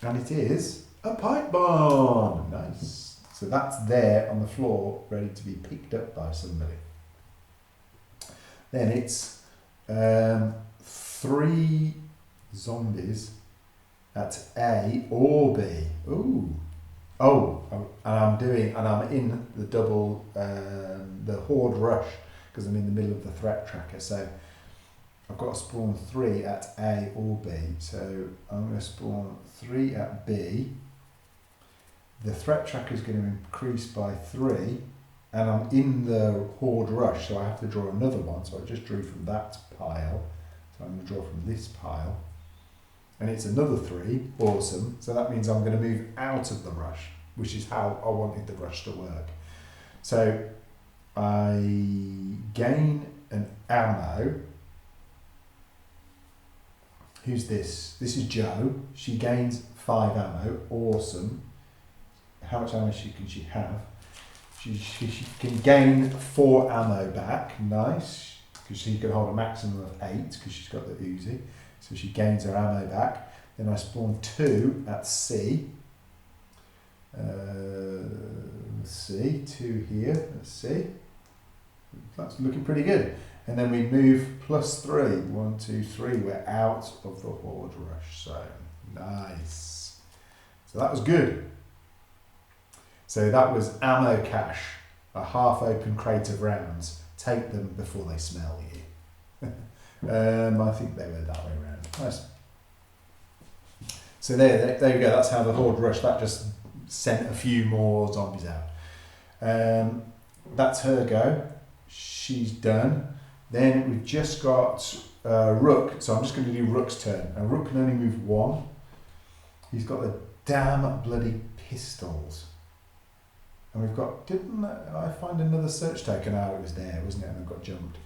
And it is a pipe bomb. Nice. So that's there on the floor, ready to be picked up by somebody. Then it's 3 zombies at A or B. Ooh. Oh, and I'm in the double, the horde rush, because I'm in the middle of the threat tracker. So I've got to spawn 3 at A or B. So I'm going to spawn 3 at B. The threat tracker is going to increase by 3. And I'm in the horde rush, so I have to draw another one. So I just drew from that pile. So I'm going to draw from this pile. And it's another 3. Awesome. So that means I'm going to move out of the rush, which is how I wanted the rush to work. So I gain an ammo. Who's this? This is Joe. She gains 5 ammo. Awesome. How much ammo can she have? She can gain 4 ammo back. Nice. Because she can hold a maximum of 8 because she's got the Uzi. So she gains her ammo back. Then I spawn 2 at C. Let's see. 2 here. Let's see. That's looking pretty good. And then we move +3. 1, 2, 3. We're out of the horde rush zone. Nice. So that was good. So that was ammo cache, a half-open crate of rounds. Take them before they smell you. I think they were that way around. Nice. So there you go. That's how the horde rush. That just sent a few more zombies out. That's her go. She's done. Then we've just got Rook. So I'm just going to do Rook's turn. And Rook can only move 1. He's got the damn bloody pistols. And we've got, didn't I find another search token? Oh, it was there, wasn't it? And I got jumped.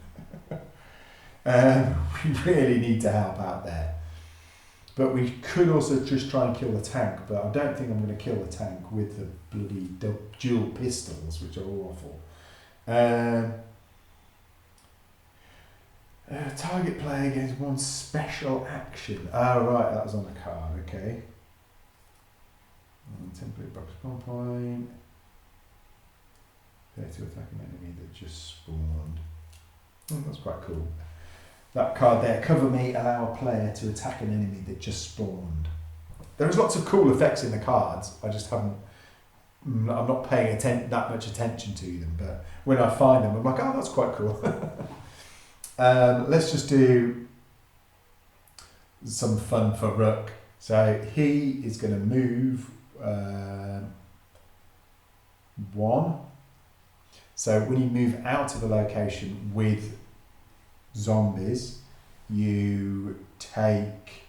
We really need to help out there. But we could also just try and kill the tank, but I don't think I'm going to kill the tank with the bloody dual pistols, which are awful. Target player gains 1 special action. Oh, right, that was on the card, okay. Temporary box spawn point. There to attack an enemy that just spawned. That's quite cool. That card there, cover me, allow a player to attack an enemy that just spawned. There's lots of cool effects in the cards. I just haven't, I'm not paying that much attention to them, but when I find them, I'm like, oh, that's quite cool. Let's just do some fun for Rook. So he is going to move 1. So when you move out of a location with zombies, you take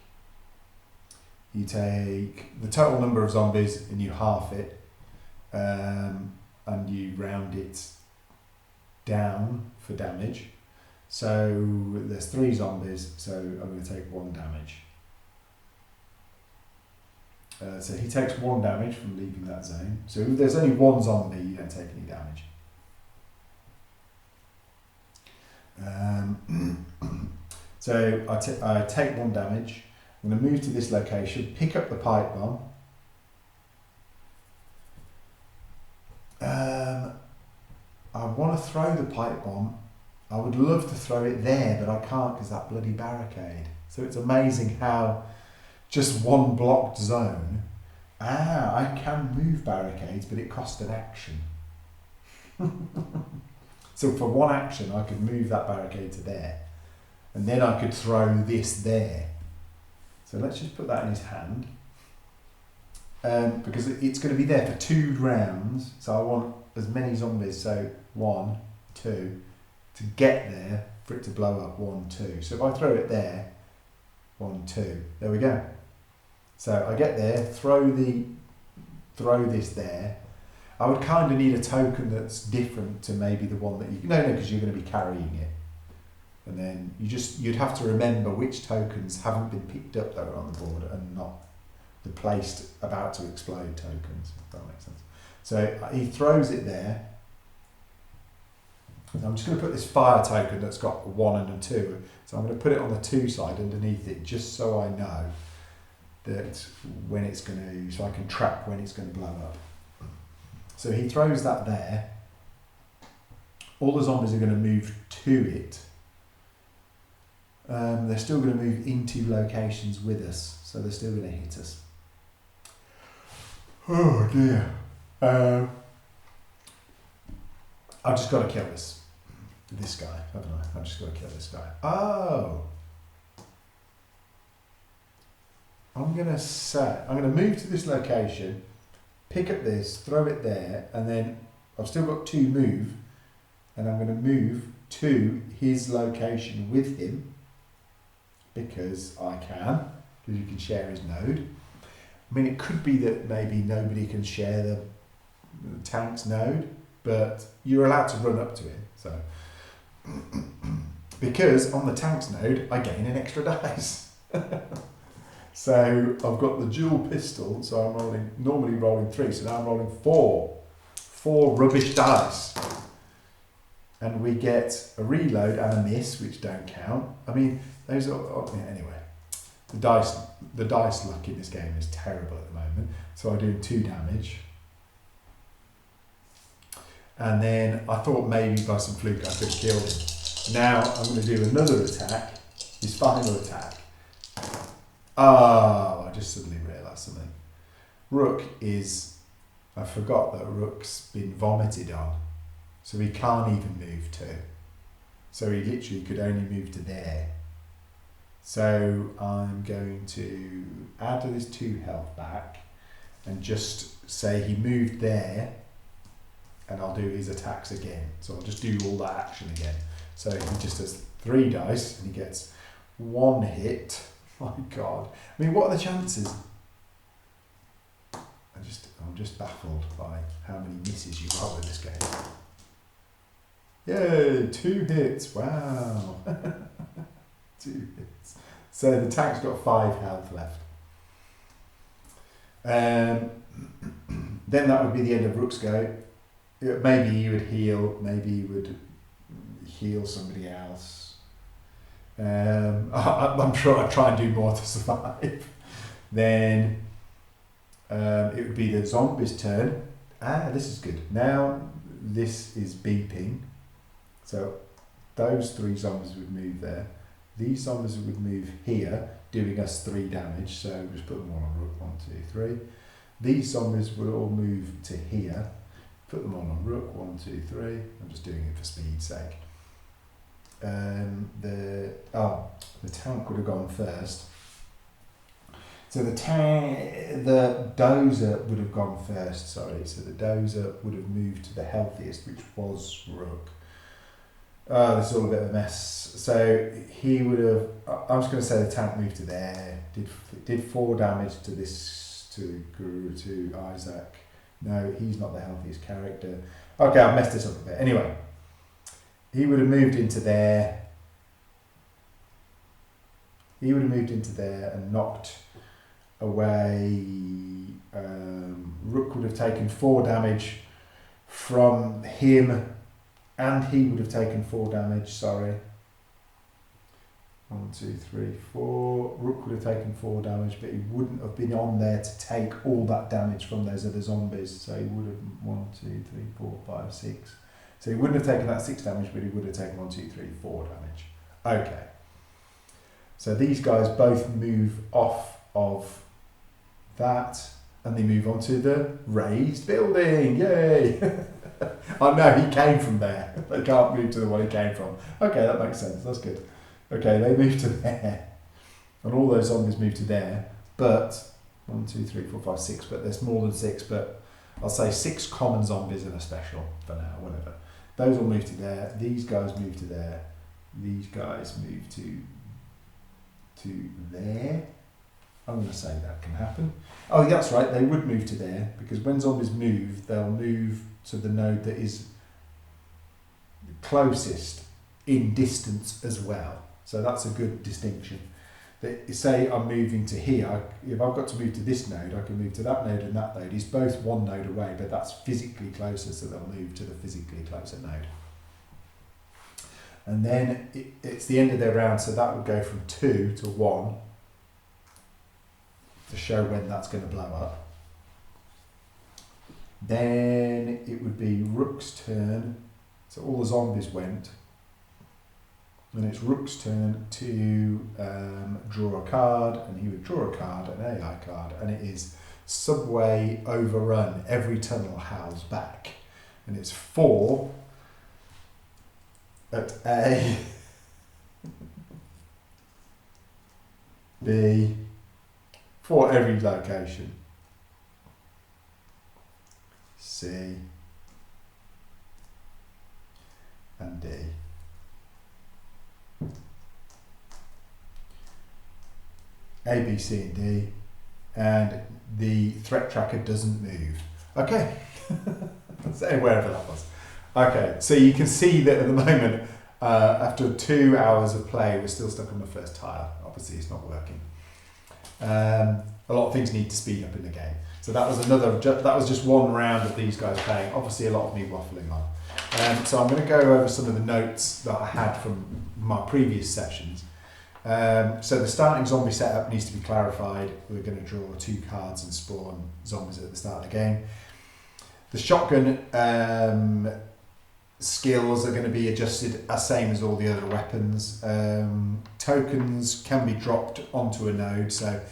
the total number of zombies and you half it, and you round it down for damage. So there's 3 zombies, so I'm going to take 1 damage. So he takes 1 damage from leaving that zone. So if there's only 1 zombie, you don't take any damage. So I take 1 damage. I'm going to move to this location, pick up the pipe bomb. I want to throw the pipe bomb. I would love to throw it there, but I can't because that bloody barricade. So it's amazing how just 1 blocked zone. I can move barricades, but it costs an action. So for 1 action, I could move that barricade to there. And then I could throw this there. So let's just put that in his hand. Because it's going to be there for 2 rounds. So I want as many zombies. So 1, 2, to get there for it to blow up. 1, 2. So if I throw it there, 1, 2. There we go. So I get there, throw this there. I would kind of need a token that's different to maybe the one that you... No, because you're going to be carrying it. And then you'd have to remember which tokens haven't been picked up that are on the board and not the placed about to explode tokens, if that makes sense. So he throws it there. So I'm just going to put this fire token that's got 1 and a 2. So I'm going to put it on the 2 side underneath it, just so I know that when it's going to, so I can track when it's going to blow up. So he throws that there. All the zombies are going to move to it. They're still going to move into locations with us, so they're still going to hit us. Oh dear. I've just got to kill this guy, haven't I? I've just got to kill this guy. Oh! I'm going to move to this location, pick up this, throw it there, and then I've still got 2 move, and I'm going to move to his location with him, because I can, because you can share his node. I mean, it could be that maybe nobody can share the tank's node, but you're allowed to run up to him. So, because on the tank's node, I gain an extra dice. So I've got the dual pistol, so I'm normally rolling 3, so now I'm rolling 4 rubbish dice. And we get a reload and a miss, which don't count. I mean, those are, anyway, the dice luck in this game is terrible at the moment. So I do 2 damage. And then I thought maybe by some fluke I could have killed him. Now I'm going to do another attack, his final attack. Oh, I just suddenly realised something. Rook is, I forgot that Rook's been vomited on. So he can't even move to. So he literally could only move to there. So I'm going to add his 2 health back and just say he moved there, and I'll do his attacks again. So I'll just do all that action again. So he just has 3 dice and he gets 1 hit. My God. I mean, what are the chances? I'm just baffled by how many misses you roll in this game. Yay, 2 hits, wow. 2 hits. So the tank's got 5 health left. Then that would be the end of Rook's go. Maybe he would heal, maybe he would heal somebody else. I'm sure I'd try and do more to survive. Then it would be the zombie's turn. This is good. Now this is beeping. So those 3 zombies would move there. These zombies would move here, doing us 3 damage. So we'll just put them all on Rook, 1, 2, 3. These zombies would all move to here. Put them all on Rook, 1, 2, 3. I'm just doing it for speed's sake. The tank would have gone first. So the dozer would have gone first, sorry. So the dozer would have moved to the healthiest, which was Rook. This is all a bit of a mess. So he would have, I'm just going to say the tank moved to there, did 4 damage to this, to Isaac. No, he's not the healthiest character. Okay, I've messed this up a bit. Anyway, he would have moved into there. He would have moved into there and knocked away. Rook would have taken 4 damage from him, and he would have taken 4 damage, sorry. 1, 2, 3, 4. Rook would have taken 4 damage, but he wouldn't have been on there to take all that damage from those other zombies. So he would have 1, 2, 3, 4, 5, 6. So he wouldn't have taken that 6 damage, but he would have taken 1, 2, 3, 4 damage. Okay. So these guys both move off of that, and they move on to the raised building. Yay! I know he came from there. They can't move to the one he came from. Okay, that makes sense. That's good. Okay, they move to there, and all those zombies move to there. But 1, 2, 3, 4, 5, 6. But there's more than 6. But I'll say 6 common zombies and a special for now. Whatever. Those will move to there. These guys move to there. These guys move to there. I'm going to say that can happen. Oh, that's right. They would move to there, because when zombies move, they'll move to the node that is closest in distance as well. So that's a good distinction. That, say I'm moving to here, if I've got to move to this node, I can move to that node and that node. It's both one node away, but that's physically closer, so they'll move to the physically closer node. And then it's the end of their round, so that would go from 2 to 1 to show when that's going to blow up. Then it would be Rook's turn, so all the zombies went. And it's Rook's turn to draw a card, and he would draw a card, an AI card, and it is Subway Overrun, every tunnel howls back. And it's 4 at A, B, for every location, C, and D. A, B, C, and D, and the threat tracker doesn't move. Okay, say wherever that was. Okay, so you can see that at the moment, after 2 hours of play, we're still stuck on the first tile. Obviously, it's not working. A lot of things need to speed up in the game. So that was just one round of these guys playing. Obviously, a lot of me waffling on. So I'm going to go over some of the notes that I had from my previous sessions. So the starting zombie setup needs to be clarified. We're going to draw 2 cards and spawn zombies at the start of the game. The shotgun skills are going to be adjusted as same as all the other weapons. Tokens can be dropped onto a node, so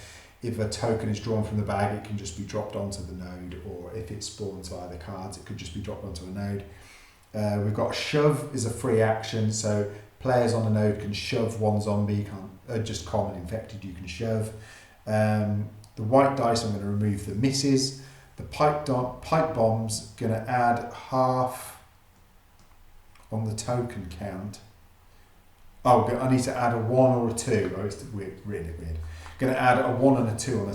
if a token is drawn from the bag, it can just be dropped onto the node, or if it's spawned via the cards, it could just be dropped onto a node. We've got shove is a free action, so players on a node can shove one zombie. You can't, just common infected, you can shove. The white dice, I'm going to remove the misses. The pipe bomb's going to add half on the token count. Oh, I need to add a 1 or a 2. Oh, it's weird, really weird. Going to add a 1 and a 2 on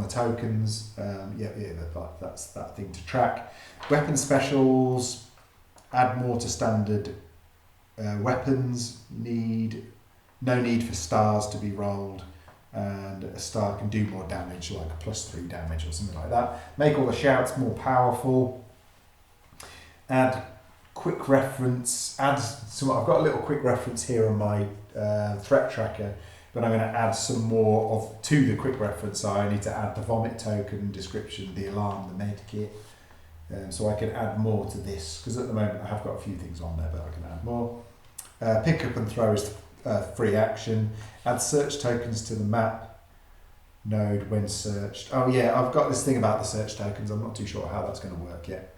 the tokens. That's that thing to track. Weapon specials, add more to standard weapons. No need for stars to be rolled, and a star can do more damage, like a +3 damage or something like that. Make all the shouts more powerful. Add quick reference. I've got a little quick reference here on my threat tracker, but I'm going to add some more to the quick reference. So I need to add the vomit token description, the alarm, the med kit. So I can add more to this, because at the moment I have got a few things on there, but I can add more. Pick up and throw is free action. Add search tokens to the map node when searched. Oh yeah, I've got this thing about the search tokens. I'm not too sure how that's going to work yet,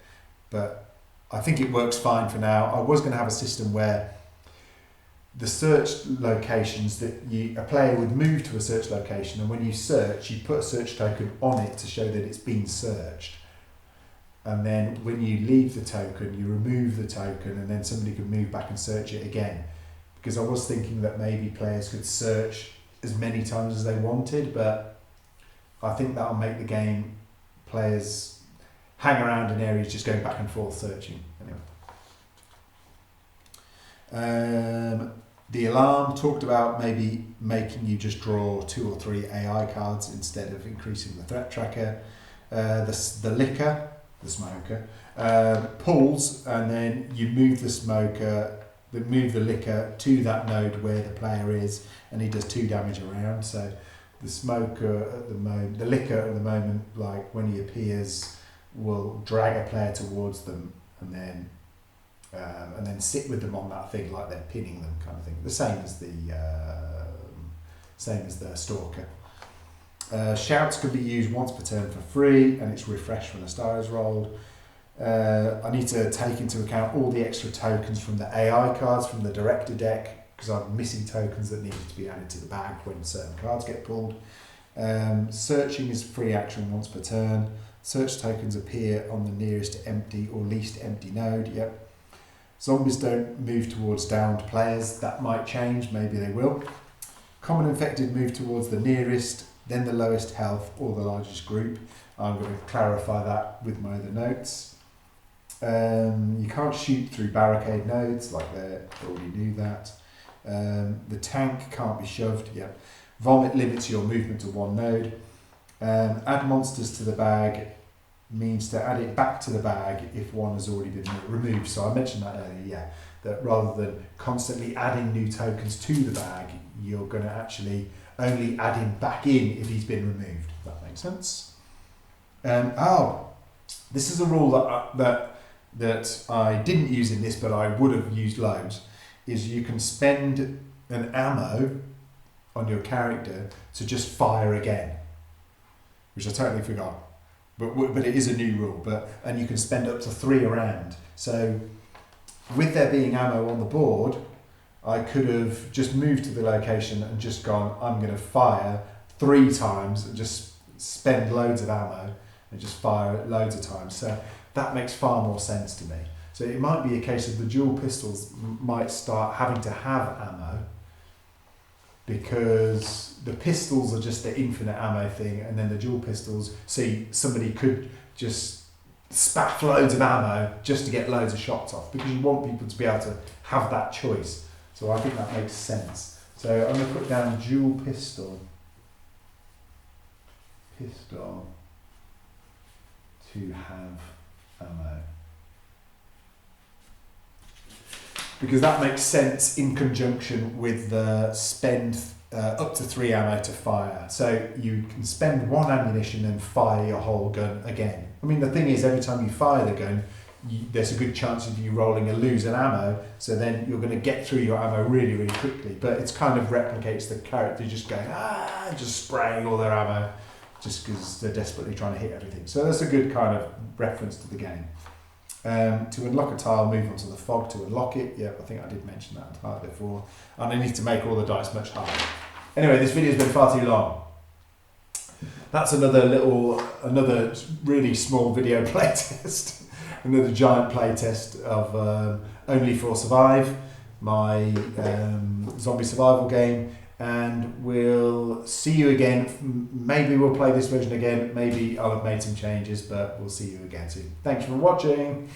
but I think it works fine for now. I was going to have a system where the search locations that a player would move to a search location, and when you search, you put a search token on it to show that it's been searched. And then when you leave the token, you remove the token, and then somebody can move back and search it again. Because I was thinking that maybe players could search as many times as they wanted, but I think that'll make the game players hang around in areas just going back and forth searching. Anyway. The alarm talked about maybe making you just draw 2 or 3 AI cards instead of increasing the threat tracker. The liquor, the smoker, pulls, and then you move the smoker move the liquor to that node where the player is, and he does 2 damage around. So the smoker at the moment, the liquor at the moment, like when he appears, will drag a player towards them and then sit with them on that thing like they're pinning them, kind of thing. The same as the stalker. Shouts can be used once per turn for free, and it's refreshed when a star is rolled. I need to take into account all the extra tokens from the AI cards from the director deck, because I'm missing tokens that needed to be added to the bag when certain cards get pulled. Searching is free action once per turn. Search tokens appear on the nearest empty or least empty node. Yep. Zombies don't move towards downed players. That might change, maybe they will. Common infected move towards the nearest, then the lowest health or the largest group. I'm going to clarify that with my other notes. You can't shoot through barricade nodes, like they already knew that. The tank can't be shoved. Yep. Vomit limits your movement to 1 node. Add monsters to the bag means to add it back to the bag if one has already been removed. So I mentioned that earlier, yeah, that rather than constantly adding new tokens to the bag, you're going to actually only add him back in if he's been removed. If that makes sense. This is a rule that I didn't use in this, but I would have used loads, is you can spend an ammo on your character to just fire again, which I totally forgot. But it is a new rule, and you can spend up to 3 around. So with there being ammo on the board, I could have just moved to the location and just gone, I'm going to fire 3 times and just spend loads of ammo and just fire it loads of times. So that makes far more sense to me. So it might be a case of the dual pistols might start having to have ammo, because the pistols are just the infinite ammo thing, and then the dual pistols, see, somebody could just spaff loads of ammo just to get loads of shots off, because you want people to be able to have that choice. So I think that makes sense. So I'm going to put down dual pistol to have ammo, because that makes sense in conjunction with the spend up to 3 ammo to fire. So you can spend 1 ammunition and fire your whole gun again. I mean, the thing is, every time you fire the gun, there's a good chance of you rolling a lose an ammo, so then you're going to get through your ammo really, really quickly. But it's kind of replicates the character just going, just spraying all their ammo, just because they're desperately trying to hit everything. So that's a good kind of reference to the game. To unlock a tile, move onto the fog to unlock it. Yeah, I think I did mention that tile before. And I need to make all the dice much harder. Anyway, this video's been far too long. That's another really small video playtest. Another giant playtest of Only for Survive, my zombie survival game. And we'll see you again. Maybe we'll play this version again. Maybe I'll have made some changes, but we'll see you again soon. Thanks for watching.